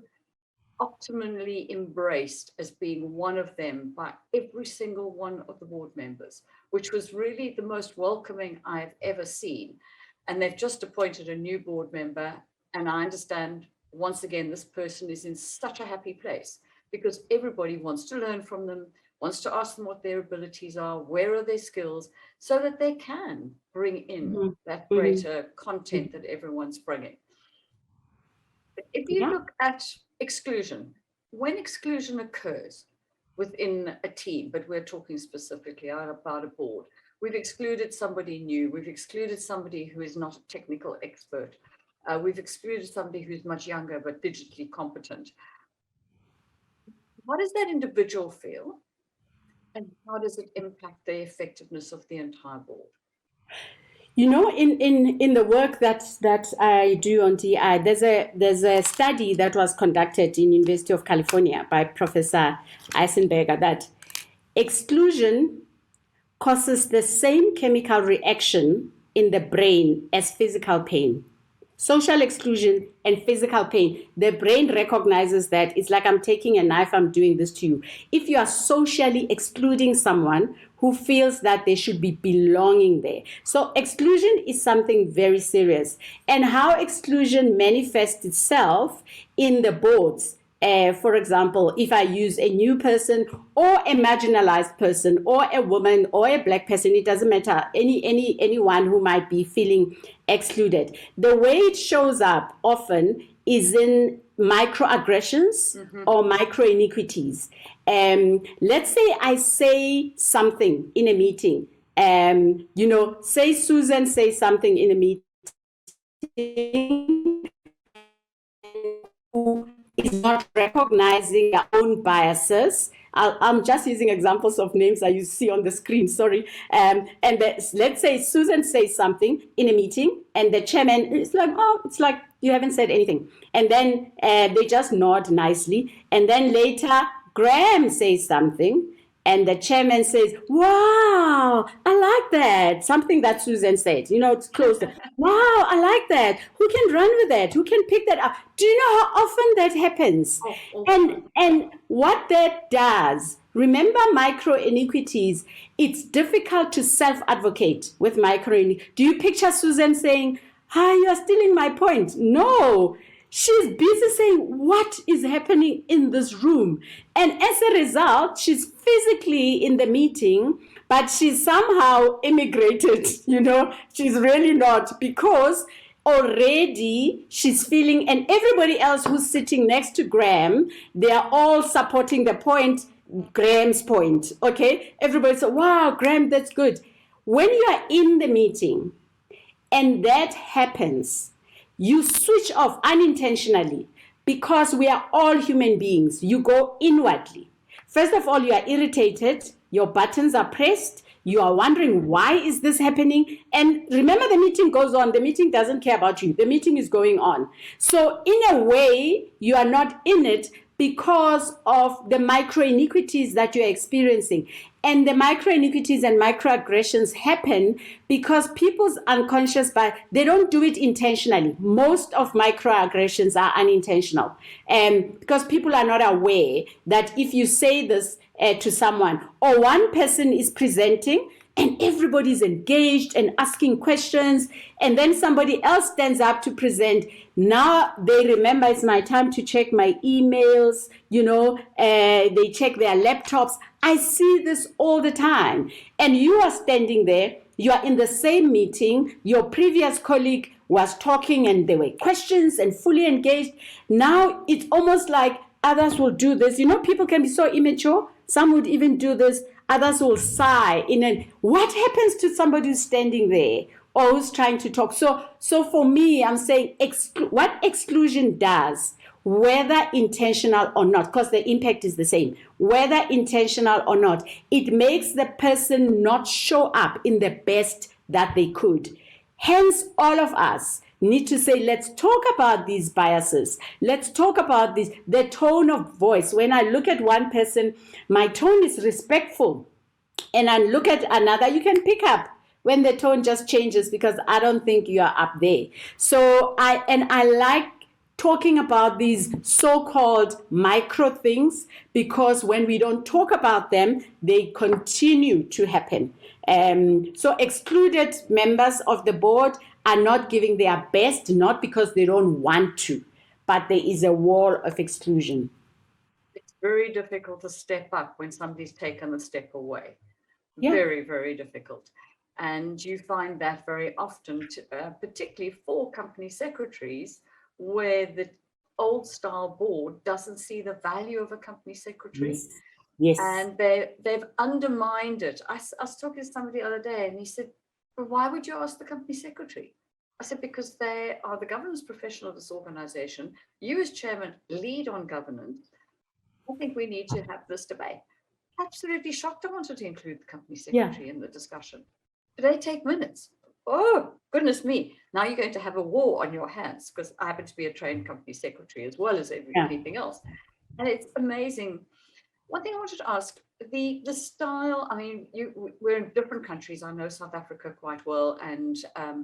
optimally embraced as being one of them by every single one of the board members, which was really the most welcoming I've ever seen. And they've just appointed a new board member. And I understand, once again, this person is in such a happy place because everybody wants to learn from them, wants to ask them what their abilities are, where are their skills, so that they can bring in that greater content that everyone's bringing. If you look at exclusion, when exclusion occurs within a team, but we're talking specifically about a board, we've excluded somebody new, we've excluded somebody who is not a technical expert, we've excluded somebody who's much younger but digitally competent. What does that individual feel? And how does it impact the effectiveness of the entire board? You know, in the work that I do on DI, there's a study that was conducted in University of California by Professor Eisenberger that exclusion causes the same chemical reaction in the brain as physical pain. Social exclusion and physical pain, the brain recognizes that it's like I'm taking a knife, I'm doing this to you. If you are socially excluding someone who feels that they should be belonging there. So exclusion is something very serious. And how exclusion manifests itself in the boards. For example, if I use a new person or a marginalized person or a woman or a black person, it doesn't matter, anyone who might be feeling excluded. The way it shows up often is in microaggressions or micro iniquities. Let's say I say something in a meeting. Say Susan says something in a meeting who is not recognizing their own biases. I'm just using examples of names that you see on the screen, sorry. Let's say Susan says something in a meeting and the chairman is like, oh, it's like you haven't said anything. And then they just nod nicely. And then later, Graham says something and the chairman says, wow, I like that. Something that Susan said, it's close. Wow, I like that. Who can run with that? Who can pick that up? Do you know how often that happens? And what that does, remember micro iniquities, it's difficult to self-advocate with micro iniquities. Do you picture Susan saying, hi, you are stealing my point? No. She's busy saying, what is happening in this room? And as a result, she's physically in the meeting, but she's somehow immigrated, she's really not, because already she's feeling, and everybody else who's sitting next to Graham, they are all supporting the point, Graham's point, okay? Everybody said, wow, Graham, that's good. When you are in the meeting and that happens, you switch off unintentionally because we are all human beings. You go inwardly. First of all, you are irritated. Your buttons are pressed. You are wondering, why is this happening? And remember, the meeting goes on. The meeting doesn't care about you. The meeting is going on. So in a way, you are not in it because of the micro iniquities that you're experiencing. And the micro iniquities and microaggressions happen because people's unconscious they don't do it intentionally. Most of microaggressions are unintentional. Because people are not aware that if you say this to someone, or one person is presenting and everybody's engaged and asking questions, and then somebody else stands up to present. Now they remember it's my time to check my emails, they check their laptops. I see this all the time. And you are standing there You are in the same meeting. Your previous colleague was talking and there were questions and fully engaged. Now it's almost like others will do this. You know, people can be so immature. Some would even do this. Others will sigh what happens to somebody who's standing there or who's trying to talk? So for me, I'm saying what exclusion does, whether intentional or not, because the impact is the same, whether intentional or not, it makes the person not show up in the best that they could. Hence, all of us need to say, let's talk about these biases. Let's talk about the tone of voice. When I look at one person, my tone is respectful. And I look at another, you can pick up when the tone just changes because I don't think you are up there. So I like talking about these so-called micro things because when we don't talk about them, they continue to happen. So excluded members of the board are not giving their best, not because they don't want to, but there is a wall of exclusion. It's very difficult to step up when somebody's taken a step away. Yeah. Very, very difficult. And you find that very often, particularly for company secretaries, where the old style board doesn't see the value of a company secretary. Yes. Yes. And they've undermined it. I was talking to somebody the other day and he said, well, why would you ask the company secretary? I said, because they are the governance professional of this organization. You as chairman lead on governance. I think we need to have this debate. Absolutely shocked. I wanted to include the company secretary in the discussion. They take minutes. Oh, goodness me. Now you're going to have a war on your hands because I happen to be a trained company secretary as well as anything else. And it's amazing. One thing I wanted to ask, the style, I mean, we're in different countries. I know South Africa quite well. And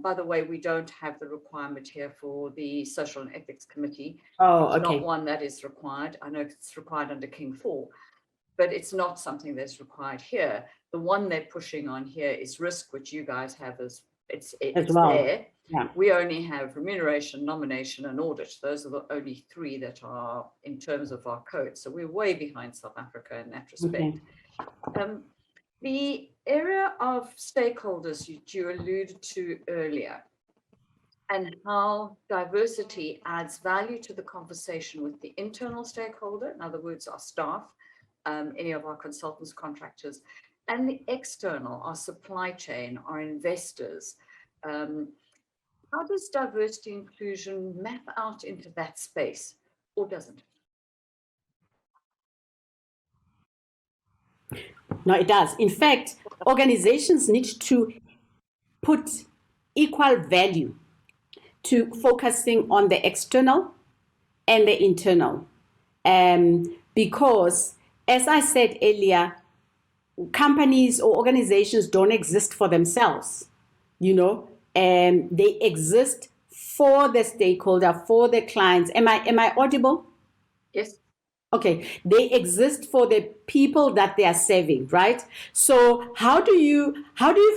by the way, we don't have the requirement here for the Social and Ethics Committee. Oh, it's okay. not one that is required. I know it's required under King 4, but it's not something that's required here. The one they're pushing on here is risk, which you guys have as well. There. Yeah. We only have remuneration, nomination, and audit. Those are the only three that are in terms of our code. So we're way behind South Africa in that respect. Okay. The area of stakeholders you alluded to earlier, and how diversity adds value to the conversation with the internal stakeholder, in other words, our staff, any of our consultants, contractors, and the external, our supply chain, our investors. How does diversity inclusion map out into that space, or doesn't it? No, it does. In fact, organizations need to put equal value to focusing on the external and the internal. Because, as I said earlier, companies or organizations don't exist for themselves, they exist for the stakeholder, for the clients. Am I audible? Yes. Okay, they exist for the people that they are serving, right? So how do you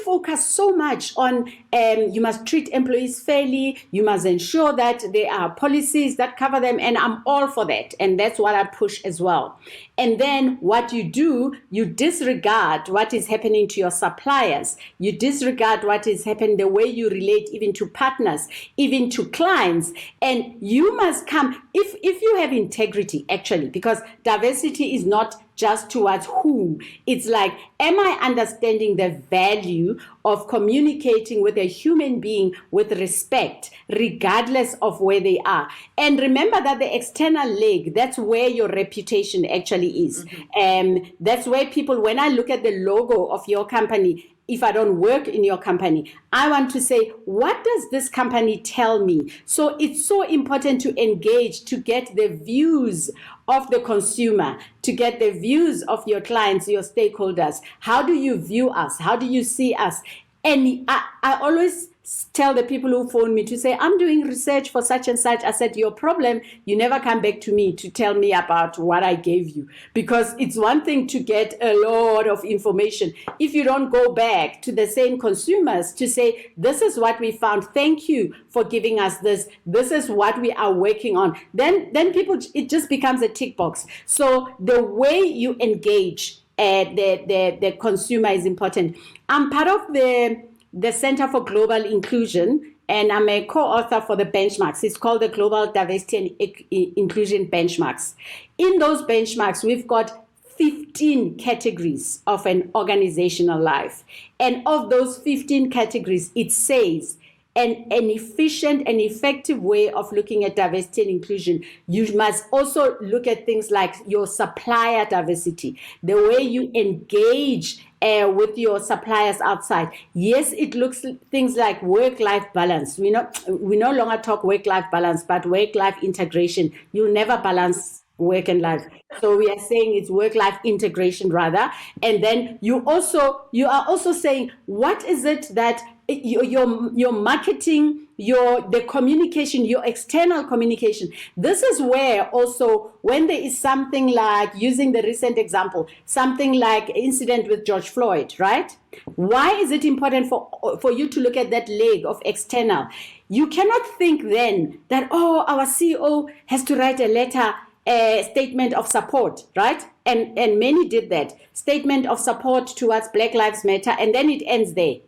focus so much on you must treat employees fairly, you must ensure that there are policies that cover them, and I'm all for that, and that's what I push as well. And then what you do, you disregard what is happening to your suppliers, you disregard what is happening, the way you relate even to partners, even to clients, and you must come, if you have integrity actually, because diversity is not just towards who. It's like, am I understanding the value of communicating with a human being with respect, regardless of where they are? And remember that the external leg, that's where your reputation actually is. Mm-hmm. That's where people, when I look at the logo of your company, if I don't work in your company, I want to say, what does this company tell me? So it's so important to engage, to get the views of the consumer, to get the views of your clients, your stakeholders. How do you view us? How do you see us? And I always tell the people who phone me to say, I'm doing research for such and such. I said, your problem, you never come back to me to tell me about what I gave you. Because it's one thing to get a lot of information. If you don't go back to the same consumers to say, this is what we found. Thank you for giving us this. This is what we are working on. Then people, it just becomes a tick box. So the way you engage the consumer is important. I'm part of the the Center for Global Inclusion, and I'm a co-author for the benchmarks. It's called the Global Diversity and Inclusion Benchmarks. In those benchmarks, we've got 15 categories of an organizational life. And of those 15 categories, it says an efficient and effective way of looking at diversity and inclusion, you must also look at things like your supplier diversity, the way you engage with your suppliers outside. Yes, it looks things like work-life balance. We no longer talk work-life balance, but work-life integration. You'll never balance work and life. So we are saying it's work-life integration rather. And then you are also saying, what is it that your marketing, the communication, your external communication. This is where also when there is something like, using the recent example, something like incident with George Floyd, right? Why is it important for you to look at that leg of external? You cannot think then that, oh, our CEO has to write a letter, a statement of support, right? And many did that. Statement of support towards Black Lives Matter, and then it ends there.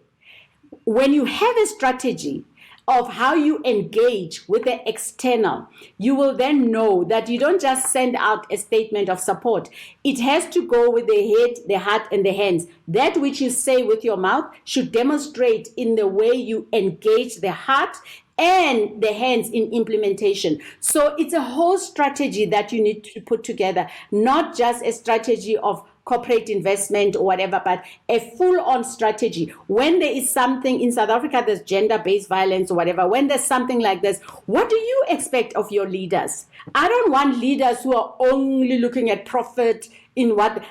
When you have a strategy of how you engage with the external, you will then know that you don't just send out a statement of support. It has to go with the head, the heart, and the hands. That which you say with your mouth should demonstrate in the way you engage the heart and the hands in implementation. So it's a whole strategy that you need to put together, not just a strategy of corporate investment or whatever, but a full-on strategy. When there is something in South Africa, there's gender-based violence or whatever, when there's something like this, what do you expect of your leaders? I don't want leaders who are only looking at profit in what,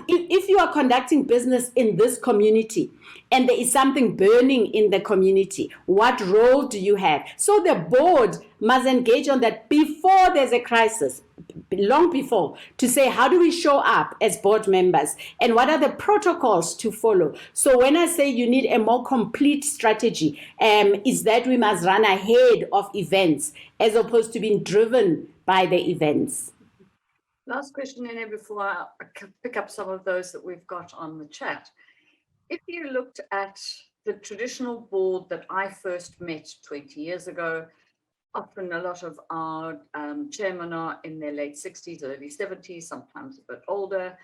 if you are conducting business in this community and there is something burning in the community, what role do you have? So the board must engage on that before there's a crisis, long before, to say, how do we show up as board members and what are the protocols to follow? So when I say you need a more complete strategy, is that we must run ahead of events as opposed to being driven by the events. Last question, Nene, before I pick up some of those that we've got on the chat. If you looked at the traditional board that I first met 20 years ago, often a lot of our chairmen are in their late 60s, early 70s, sometimes a bit older.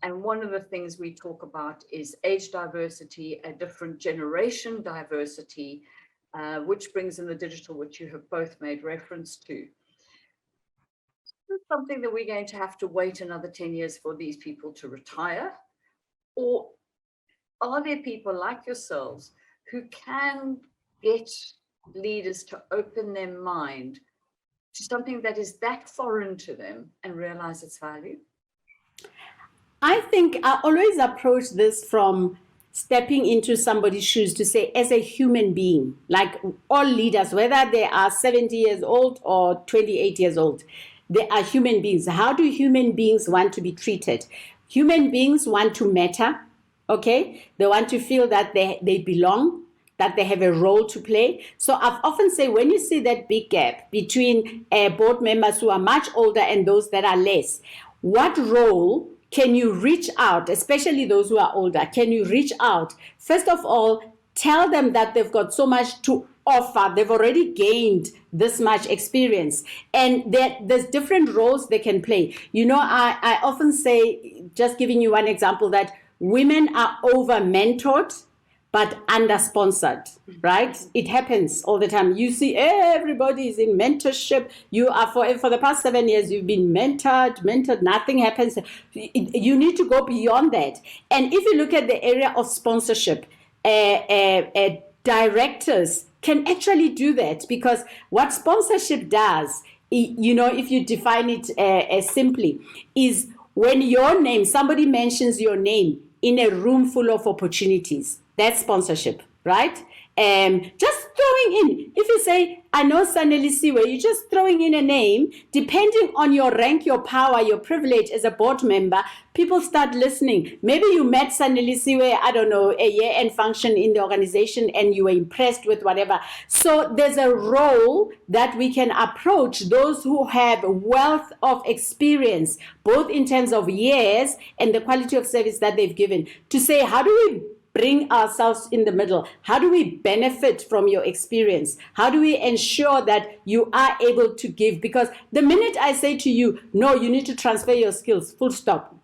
And one of the things we talk about is age diversity, a different generation diversity, which brings in the digital, which you have both made reference to. Is this something that we're going to have to wait another 10 years for these people to retire? Or are there people like yourselves who can get leaders to open their mind to something that is that foreign to them and realize its value? I think I always approach this from stepping into somebody's shoes to say, as a human being, like all leaders, whether they are 70 years old or 28 years old, they are human beings. How do human beings want to be treated? Human beings want to matter, okay? They want to feel that they belong, that they have a role to play. So I've often said, when you see that big gap between board members who are much older and those that are less, what role can you reach out, especially those who are older? Can you reach out? First of all, tell them that they've got so much to offer. They've already gained this much experience, and there's different roles they can play. You know, I often say, just giving you one example, that women are over-mentored but under-sponsored, right? It happens all the time. You see everybody is in mentorship. You are, for the past 7 years, you've been mentored, nothing happens. You need to go beyond that. And if you look at the area of sponsorship, directors can actually do that, because what sponsorship does, you know, if you define it simply, is when your name, somebody mentions your name in a room full of opportunities. That's sponsorship, right? Just throwing in, if you say, I know Sanelisiwe, you're just throwing in a name, depending on your rank, your power, your privilege as a board member, people start listening. Maybe you met Sanelisiwe, I don't know, a year-end function in the organization and you were impressed with whatever. So there's a role that we can approach those who have wealth of experience, both in terms of years and the quality of service that they've given, to say, how do we bring ourselves in the middle? How do we benefit from your experience? How do we ensure that you are able to give? Because the minute I say to you, no, you need to transfer your skills, full stop.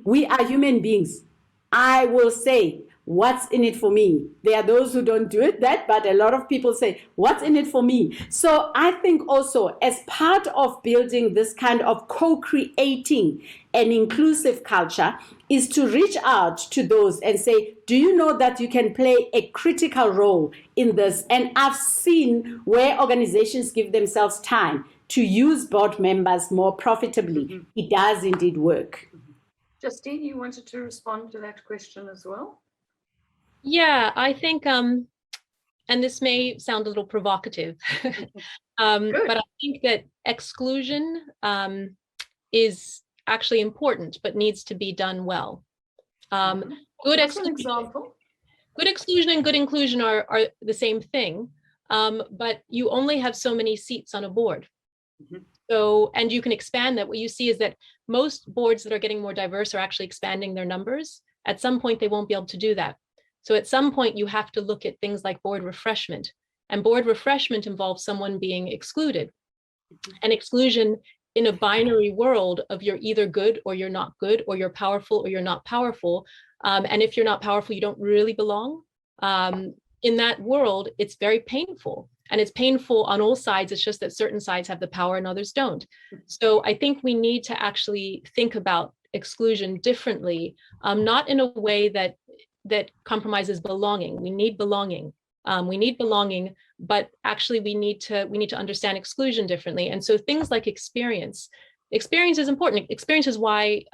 We are human beings. I will say, what's in it for me? There are those who don't do it that, but a lot of people say, what's in it for me? So I think also as part of building this kind of co-creating an inclusive culture is to reach out to those and say, do you know that you can play a critical role in this? And I've seen where organizations give themselves time to use board members more profitably. It does indeed work. Justine, you wanted to respond to that question as well? Yeah, I think, and this may sound a little provocative, but I think that exclusion is actually important, but needs to be done well. Good example? Good exclusion and good inclusion are the same thing, but you only have so many seats on a board. So, and you can expand that. What you see is that most boards that are getting more diverse are actually expanding their numbers. At some point, they won't be able to do that. So at some point, you have to look at things like board refreshment. And board refreshment involves someone being excluded. And exclusion in a binary world of you're either good or you're not good, or you're powerful or you're not powerful. And if you're not powerful, you don't really belong. In that world, it's very painful. And it's painful on all sides. It's just that certain sides have the power and others don't. So I think we need to actually think about exclusion differently, not in a way that compromises belonging. We need belonging. But actually we need to understand exclusion differently. And so things like experience is important. Experience is why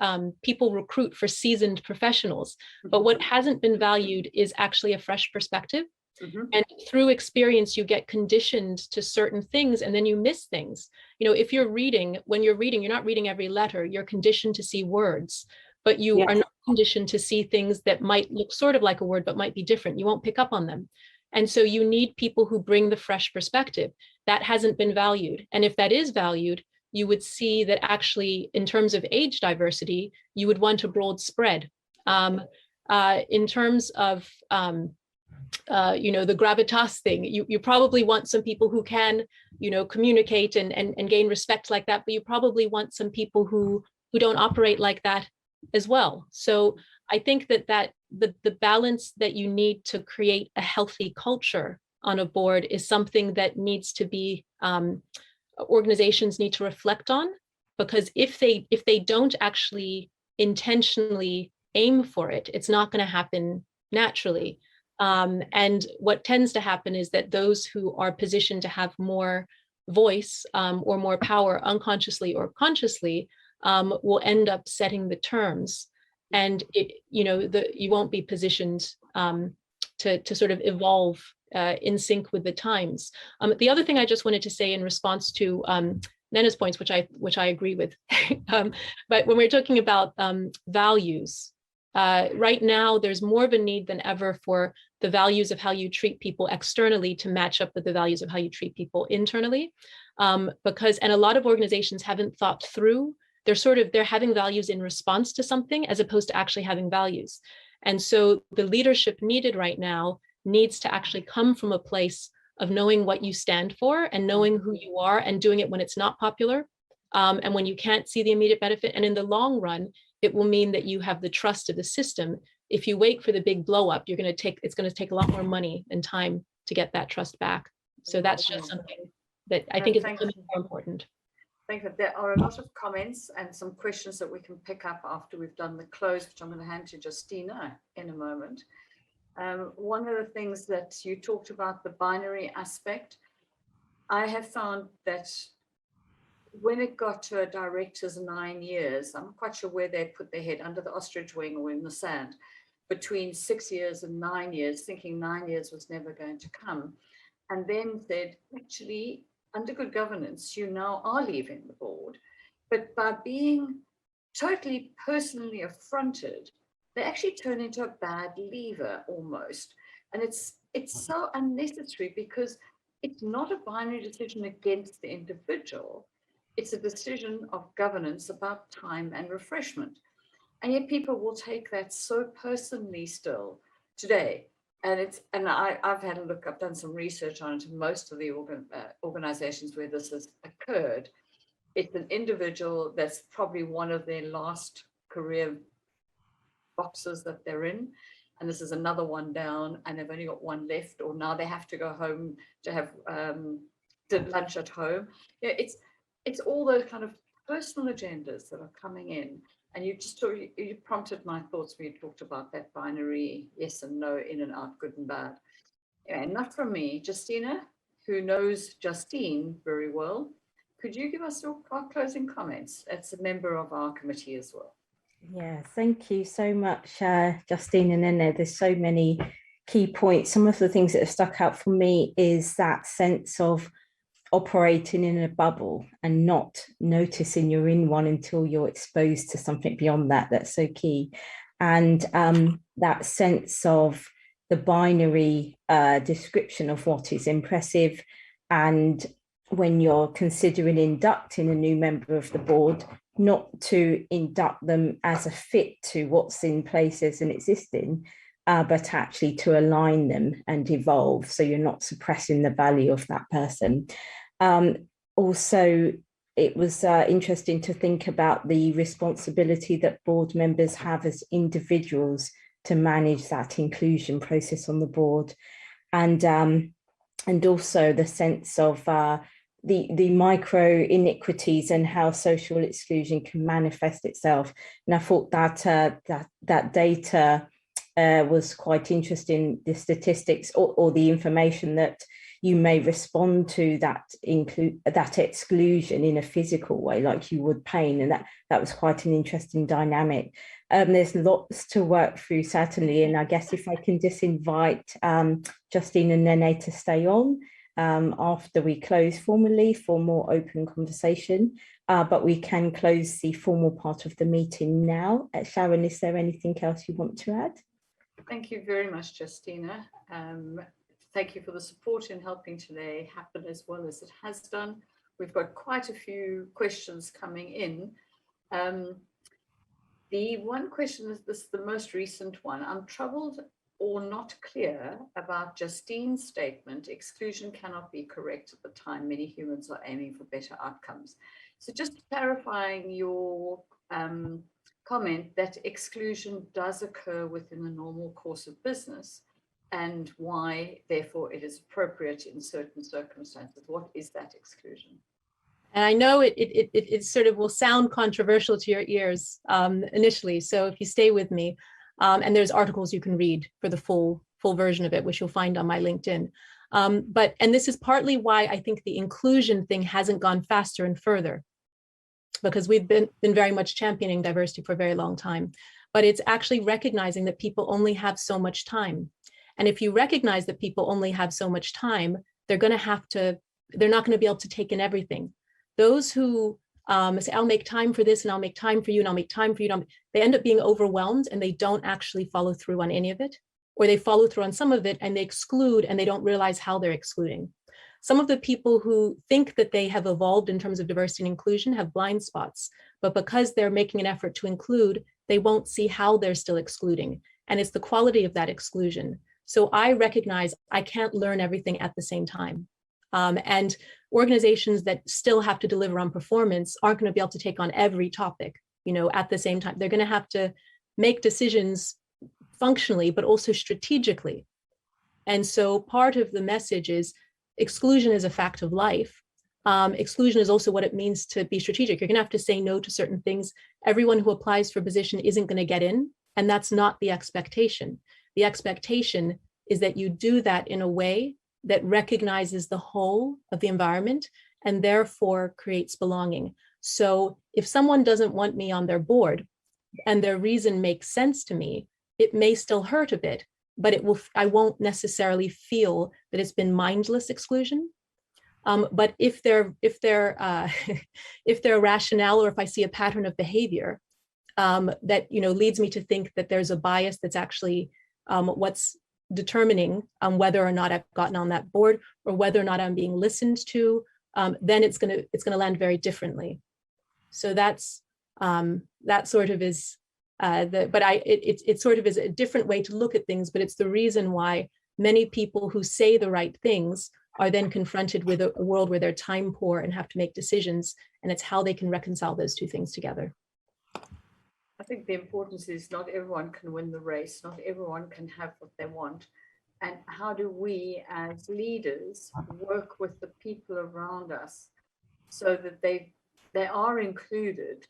people recruit for seasoned professionals. But what hasn't been valued is actually a fresh perspective. And through experience, you get conditioned to certain things, and then you miss things. You know, if you're reading, when you're reading, you're not reading every letter. You're conditioned to see words, but you are not conditioned to see things that might look sort of like a word, but might be different. You won't pick up on them. And so you need people who bring the fresh perspective. That hasn't been valued. And if that is valued, you would see that actually, in terms of age diversity, you would want a broad spread. In terms of the gravitas thing, you probably want some people who can, communicate and gain respect like that, but you probably want some people who don't operate like that as well. So I think that the balance that you need to create a healthy culture on a board is something that needs to be, organizations need to reflect on, because if they don't actually intentionally aim for it, it's not going to happen naturally. And what tends to happen is that those who are positioned to have more voice or more power, unconsciously or consciously, will end up setting the terms, and you won't be positioned to sort of evolve in sync with the times. The other thing I just wanted to say in response to Nena's points, which I agree with, but when we're talking about values, right now there's more of a need than ever for the values of how you treat people externally to match up with the values of how you treat people internally, and a lot of organizations haven't thought through. They're having values in response to something as opposed to actually having values. And so the leadership needed right now needs to actually come from a place of knowing what you stand for and knowing who you are and doing it when it's not popular, and when you can't see the immediate benefit. And in the long run, it will mean that you have the trust of the system. If you wait for the big blow up, it's going to take a lot more money and time to get that trust back. So that's just something that I think is more important. Thank you. There are a lot of comments and some questions that we can pick up after we've done the close, which I'm going to hand to Justina in a moment. One of the things that you talked about, the binary aspect, I have found that when it got to a director's 9 years, I'm not quite sure where they put their head, under the ostrich wing or in the sand, between 6 years and 9 years, thinking 9 years was never going to come. And then said, actually, under good governance, you now are leaving the board. But by being totally personally affronted, they actually turn into a bad leaver almost. And it's so unnecessary, because it's not a binary decision against the individual. It's a decision of governance about time and refreshment. And yet people will take that so personally still, today. And I've had a look, I've done some research on it, and most of the organizations where this has occurred, it's an individual that's probably one of their last career boxes that they're in. And this is another one down, and they've only got one left, or now they have to go home to have lunch at home. Yeah, it's all those kind of personal agendas that are coming in. And you prompted my thoughts when you talked about that binary yes and no, in and out, good and bad. And not from me, Justina, who knows Justine very well. Could you give us your closing comments? As a member of our committee as well. Yeah, thank you so much, Justine and Nene. There's so many key points. Some of the things that have stuck out for me is that sense of operating in a bubble and not noticing you're in one until you're exposed to something beyond that. That's so key. And that sense of the binary description of what is impressive. And when you're considering inducting a new member of the board, not to induct them as a fit to what's in place as an existing, but actually to align them and evolve, so you're not suppressing the value of that person. Also, it was interesting to think about the responsibility that board members have as individuals to manage that inclusion process on the board, and also the sense of the micro iniquities and how social exclusion can manifest itself. And I thought that that data was quite interesting, the statistics or the information that you may respond to that exclusion in a physical way, like you would pain. And that was quite an interesting dynamic. There's lots to work through, certainly. And I guess if I can just invite Justine and Nene to stay on after we close formally for more open conversation, but we can close the formal part of the meeting now. Sharon, is there anything else you want to add? Thank you very much, Justina. Thank you for the support in helping today happen as well as it has done. We've got quite a few questions coming in. The one question is this, the most recent one. I'm troubled or not clear about Justine's statement, exclusion cannot be correct at the time many humans are aiming for better outcomes. So just clarifying your comment that exclusion does occur within the normal course of business, and why, therefore, it is appropriate in certain circumstances. What is that exclusion? And I know it sort of will sound controversial to your ears initially. So if you stay with me, and there's articles you can read for the full version of it, which you'll find on my LinkedIn. And this is partly why I think the inclusion thing hasn't gone faster and further, because we've been very much championing diversity for a very long time. But it's actually recognizing that people only have so much time. And if you recognize that people only have so much time, they're not going to be able to take in everything. Those who say, I'll make time for this, and I'll make time for you, and I'll make time for you, they end up being overwhelmed, and they don't actually follow through on any of it, or they follow through on some of it and they exclude, and they don't realize how they're excluding. Some of the people who think that they have evolved in terms of diversity and inclusion have blind spots, but because they're making an effort to include, they won't see how they're still excluding. And it's the quality of that exclusion. So I recognize I can't learn everything at the same time. And organizations that still have to deliver on performance aren't going to be able to take on every topic, at the same time. They're going to have to make decisions functionally, but also strategically. And so part of the message is exclusion is a fact of life. Exclusion is also what it means to be strategic. You're going to have to say no to certain things. Everyone who applies for a position isn't going to get in, and that's not the expectation. The expectation is that you do that in a way that recognizes the whole of the environment and therefore creates belonging. So if someone doesn't want me on their board and their reason makes sense to me, it may still hurt a bit, but I won't necessarily feel that it's been mindless exclusion. But if they're rationale, or if I see a pattern of behavior that leads me to think that there's a bias that's actually what's determining whether or not I've gotten on that board, or whether or not I'm being listened to, then it's gonna land very differently. So that sort of is It sort of is a different way to look at things, but it's the reason why many people who say the right things are then confronted with a world where they're time poor and have to make decisions, and it's how they can reconcile those two things together. I think the importance is not everyone can win the race, not everyone can have what they want. And how do we as leaders work with the people around us so that they are included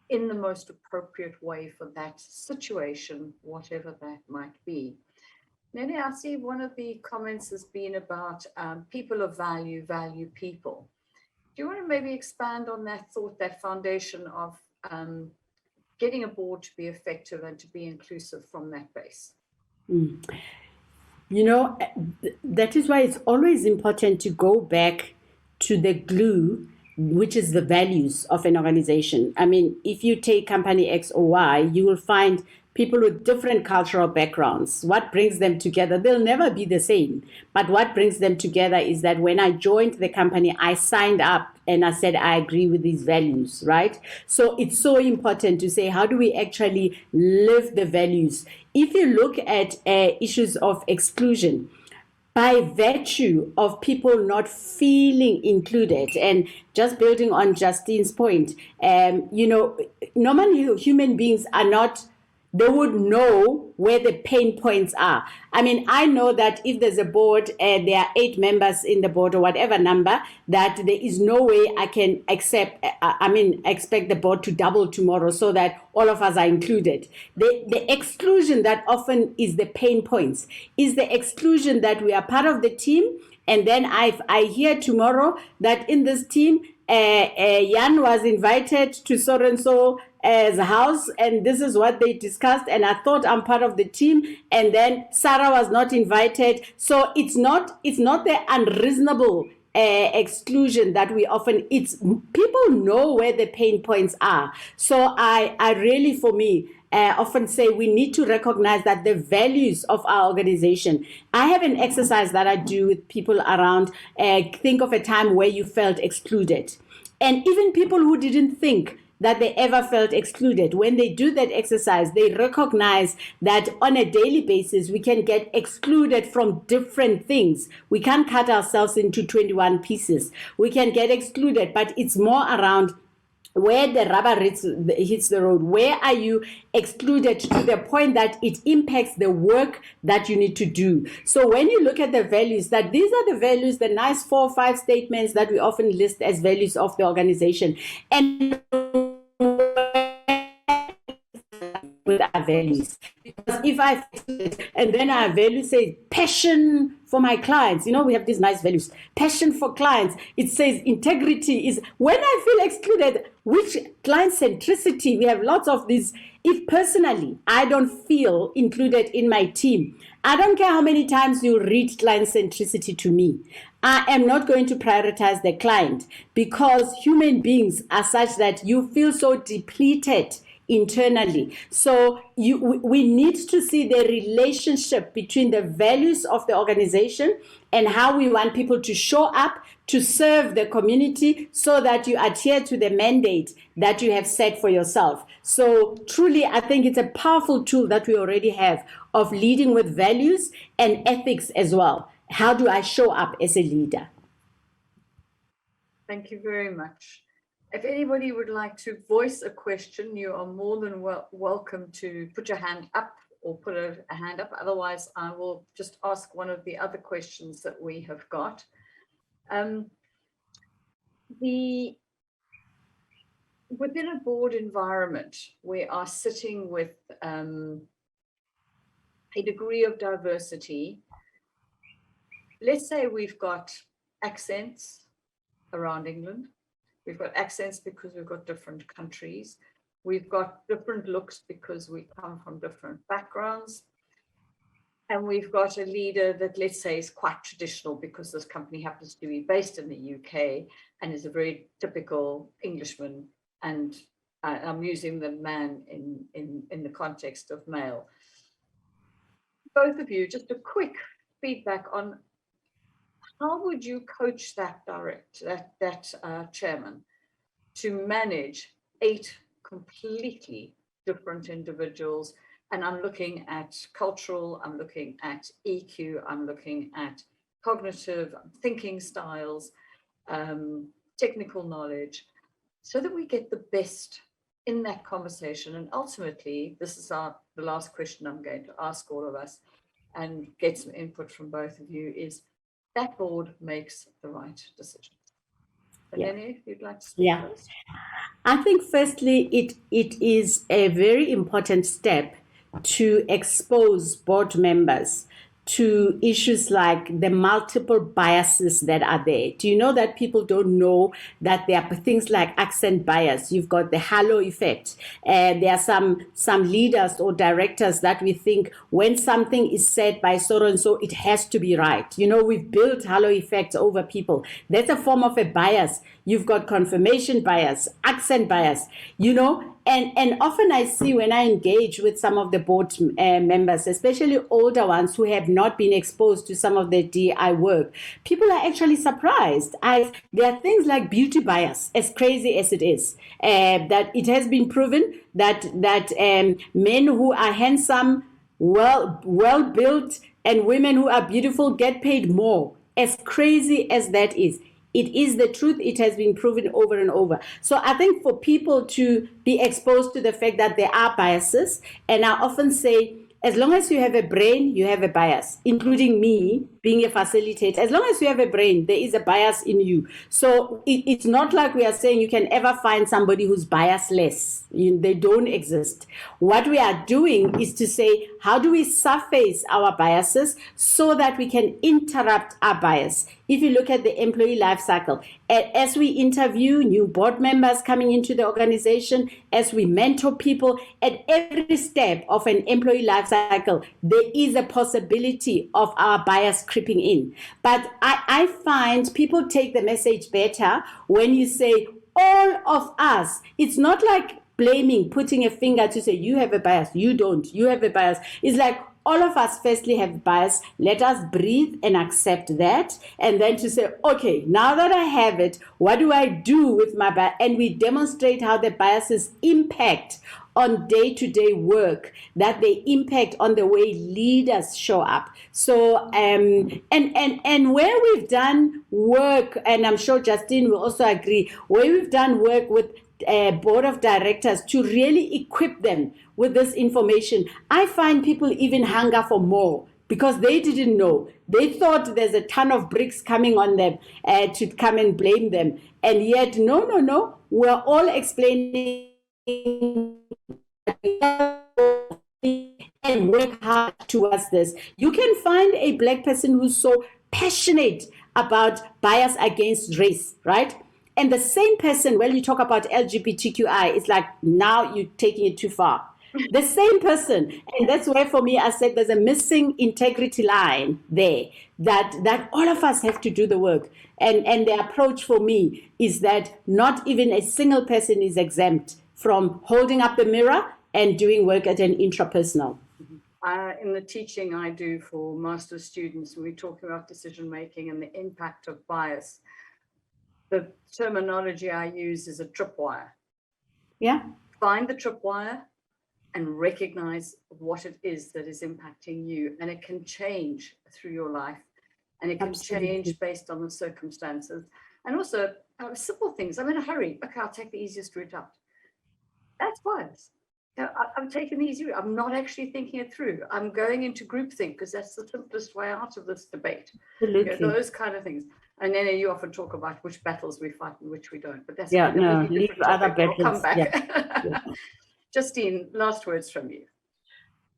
in the most appropriate way for that situation, whatever that might be. Nelly, I see one of the comments has been about people of value, value people. Do you want to maybe expand on that thought, that foundation of getting a board to be effective and to be inclusive from that base? You know, that is why it's always important to go back to the glue, which is the values of an organization. I mean, if you take company X or Y, you will find people with different cultural backgrounds. What brings them together? They'll never be the same. But what brings them together is that when I joined the company, I signed up and I said, I agree with these values, right? So it's so important to say, how do we actually live the values? If you look at issues of exclusion, by virtue of people not feeling included, and just building on Justine's point, you know, normally human beings are not, they would know where the pain points are. I mean, I know that if there's a board, there are 8 members in the board or whatever number, that there is no way I can expect the board to double tomorrow so that all of us are included. The exclusion that often is the pain points is the exclusion that we are part of the team, and then I hear tomorrow that in this team, Jan was invited to so-and-so as a house, and this is what they discussed, and I thought I'm part of the team, and then Sarah was not invited. So it's not the unreasonable exclusion that we often, it's people know where the pain points are. So I really, for me, often say we need to recognize that the values of our organization. I have an exercise that I do with people around, think of a time where you felt excluded. And even people who didn't think that they ever felt excluded, when they do that exercise, they recognize that on a daily basis, we can get excluded from different things. We can't cut ourselves into 21 pieces. We can get excluded, but it's more around where the rubber hits the road. Where are you excluded to the point that it impacts the work that you need to do? So when you look at the values, that these are the values, the nice 4 or 5 statements that we often list as values of the organization. And with our values, because if I and then our value says passion for my clients, you know, we have these nice values, passion for clients. It says integrity is when I feel excluded, which client centricity, we have lots of these. If personally I don't feel included in my team, I don't care how many times you read client centricity to me, I am not going to prioritize the client, because human beings are such that you feel so depleted internally. So we need to see the relationship between the values of the organization and how we want people to show up to serve the community, so that you adhere to the mandate that you have set for yourself. So truly, I think it's a powerful tool that we already have of leading with values and ethics as well. How do I show up as a leader? Thank you very much. If anybody would like to voice a question, you are more than welcome to put your hand up or put a hand up. Otherwise, I will just ask one of the other questions that we have got. Within a board environment, we are sitting with a degree of diversity. Let's say we've got accents around England. We've got accents because we've got different countries. We've got different looks because we come from different backgrounds. And we've got a leader that, let's say, is quite traditional because this company happens to be based in the UK and is a very typical Englishman. And I'm using the man in the context of male. Both of you, just a quick feedback on how would you coach that chairman to manage 8 completely different individuals. And I'm looking at cultural, I'm looking at EQ, I'm looking at cognitive thinking styles, technical knowledge, so that we get the best in that conversation. And ultimately, this is the last question I'm going to ask all of us and get some input from both of you, is that board makes the right decisions. Eleni, if you'd like to speak first. I think firstly, it is a very important step to expose board members to issues like the multiple biases that are there. Do you know that people don't know that there are things like accent bias? You've got the halo effect. There are some leaders or directors that we think when something is said by so and so, it has to be right. You know, we've built halo effects over people. That's a form of a bias. You've got confirmation bias, accent bias, you know, and often I see when I engage with some of the board members, especially older ones who have not been exposed to some of the DI work, people are actually surprised. There are things like beauty bias, as crazy as it is, that it has been proven that men who are handsome, well built, and women who are beautiful get paid more. As crazy as that is, it is the truth. It has been proven over and over. So I think for people to be exposed to the fact that there are biases, and I often say, as long as you have a brain, you have a bias, including me being a facilitator. As long as you have a brain, there is a bias in you. So it's not like we are saying you can ever find somebody who's biasless. They don't exist. What we are doing is to say, how do we surface our biases so that we can interrupt our bias? If you look at the employee life cycle, as we interview new board members coming into the organization, as we mentor people, at every step of an employee life cycle, there is a possibility of our bias creeping in. But I find people take the message better when you say, all of us. It's not like blaming, putting a finger to say, you have a bias, you don't, you have a bias. It's like, all of us firstly have bias. Let us breathe and accept that. And then to say, okay, now that I have it, what do I do with my bias? And we demonstrate how the biases impact on day-to-day work, that they impact on the way leaders show up. So, and where we've done work, and I'm sure Justine will also agree, where we've done work with board of directors to really equip them with this information, I find people even hunger for more because they didn't know. They thought there's a ton of bricks coming on them to come and blame them. And yet, no, we're all explaining and work hard towards this. You can find a Black person who's so passionate about bias against race, right? And the same person, when you talk about LGBTQI, it's like, now you're taking it too far. The same person. And that's where, for me, I said there's a missing integrity line there, that all of us have to do the work. And the approach for me is that not even a single person is exempt from holding up the mirror and doing work at an intrapersonal. In the teaching I do for master's students, when we talk about decision making and the impact of bias, the terminology I use is a tripwire. Yeah. Find the tripwire and recognize what it is that is impacting you. And it can change through your life, and it can change based on the circumstances. And also simple things. I'm in a hurry. Okay, I'll take the easiest route out. That's bias. I'm taking the easy route. I'm not actually thinking it through. I'm going into groupthink because that's the simplest way out of this debate. Absolutely. Those kind of things. And then you often talk about which battles we fight and which we don't. But that's leave other battles. I'll come back. Yeah. Justine, last words from you.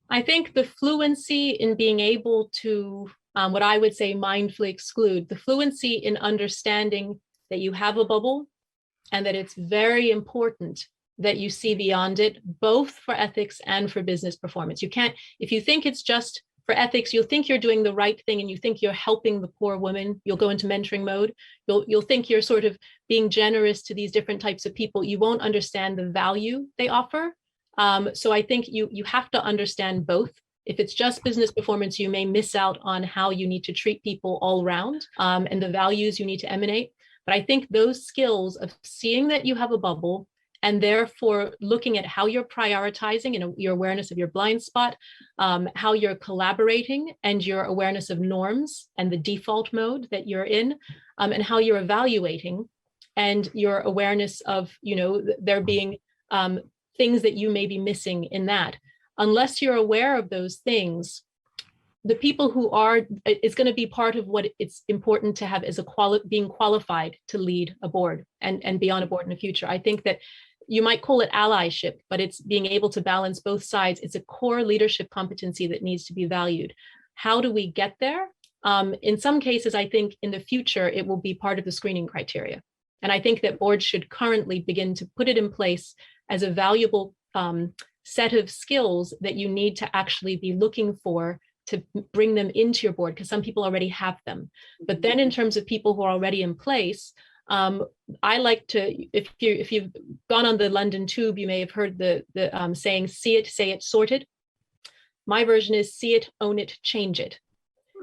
I think the fluency in being able to, what I would say, mindfully exclude, the fluency in understanding that you have a bubble and that it's very important that you see beyond it, both for ethics and for business performance. You can't, if you think it's just for ethics, you'll think you're doing the right thing and you think you're helping the poor woman. You'll go into mentoring mode. You'll think you're sort of being generous to these different types of people. You won't understand the value they offer. So I think you have to understand both. If it's just business performance, you may miss out on how you need to treat people all around and the values you need to emanate. But I think those skills of seeing that you have a bubble and therefore looking at how you're prioritizing and your awareness of your blind spot, how you're collaborating and your awareness of norms and the default mode that you're in, and how you're evaluating and your awareness of, there being things that you may be missing in that. Unless you're aware of those things, the people who are, it's going to be part of what it's important to have as being qualified to lead a board and be on a board in the future. I think that you might call it allyship, but it's being able to balance both sides. It's a core leadership competency that needs to be valued. How do we get there? In some cases, I think in the future, it will be part of the screening criteria. And I think that boards should currently begin to put it in place as a valuable set of skills that you need to actually be looking for to bring them into your board, because some people already have them. But then in terms of people who are already in place, I like to, if you've gone on the London Tube, you may have heard the saying, see it, say it, sort it. My version is see it, own it, change it.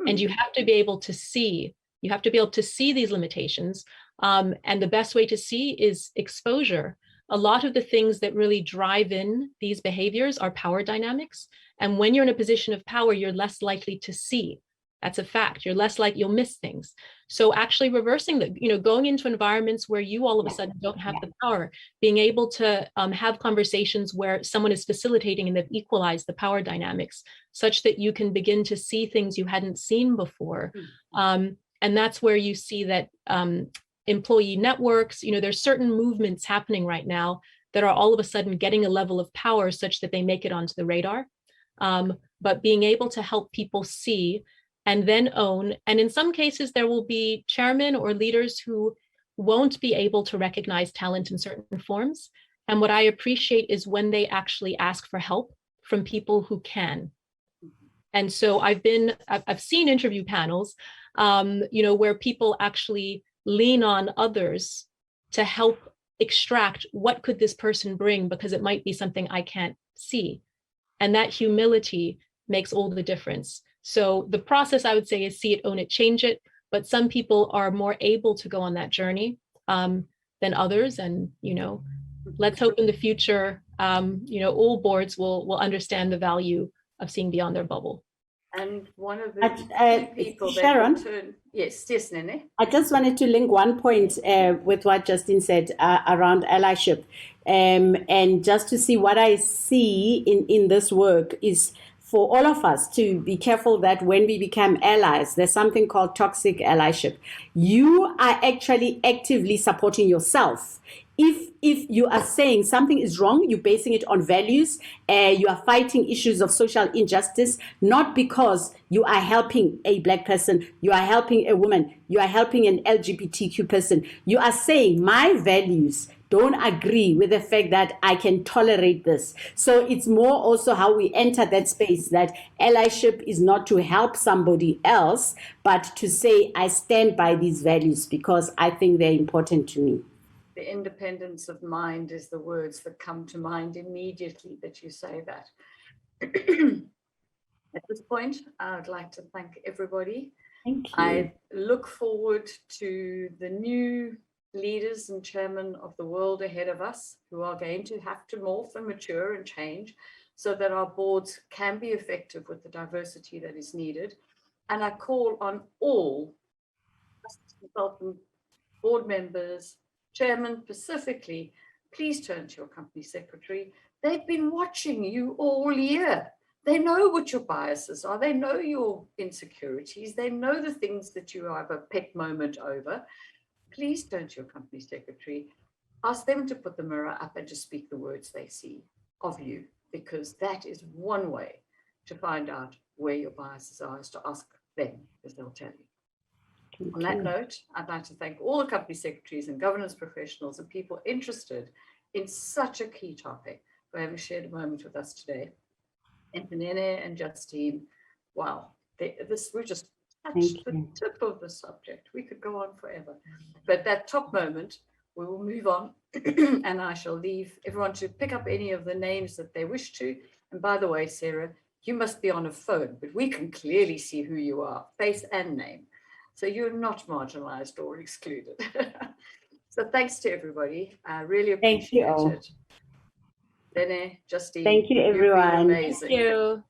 And you have to be able to see, these limitations. And the best way to see is exposure. A lot of the things that really drive in these behaviors are power dynamics. And when you're in a position of power, you're less likely to see. That's a fact. You're less likely, you'll miss things. So actually reversing going into environments where you all of a sudden don't have the power, being able to have conversations where someone is facilitating and they've equalized the power dynamics such that you can begin to see things you hadn't seen before. And that's where you see that employee networks, there's certain movements happening right now that are all of a sudden getting a level of power such that they make it onto the radar. But being able to help people see and then own, and in some cases there will be chairmen or leaders who won't be able to recognize talent in certain forms. And what I appreciate is when they actually ask for help from people who can. And so I've seen interview panels, where people actually lean on others to help extract what could this person bring, because it might be something I can't see. And that humility makes all the difference. So the process, I would say, is see it, own it, change it. But some people are more able to go on that journey than others. And, let's hope in the future, all boards will understand the value of seeing beyond their bubble. And one of the people Sharon, that turn, yes, Nene. I just wanted to link one point with what Justine said around allyship, and just to see what I see in this work is for all of us to be careful that when we become allies, there's something called toxic allyship. You are actually actively supporting yourself. If you are saying something is wrong, you're basing it on values, you are fighting issues of social injustice, not because you are helping a Black person, you are helping a woman, you are helping an LGBTQ person. You are saying my values don't agree with the fact that I can tolerate this. So it's more also how we enter that space, that allyship is not to help somebody else, but to say I stand by these values because I think they're important to me. The independence of mind is the words that come to mind immediately that you say that. At this point, I would like to thank everybody. Thank you. I look forward to the new leaders and chairmen of the world ahead of us who are going to have to morph and mature and change so that our boards can be effective with the diversity that is needed. And I call on all consultant board members, chairman specifically, please turn to your company secretary. They've been watching you all year. They know what your biases are. They know your insecurities. They know the things that you have a pet moment over. Please turn to your company secretary. Ask them to put the mirror up and to speak the words they see of you, because that is one way to find out where your biases are, is to ask them, because they'll tell you. On that note, I'd like to thank all the company secretaries and governance professionals and people interested in such a key topic for having shared a moment with us today. And Nene and Justine, wow, we're just touched the tip of the subject. We could go on forever. But that top moment, we will move on and I shall leave everyone to pick up any of the names that they wish to. And by the way, Sarah, you must be on a phone, but we can clearly see who you are, face and name. So you're not marginalized or excluded. So But thanks to everybody. I really Thank you appreciate all. it. Lene, Justine, Thank you, you've been everyone. amazing. Thank you.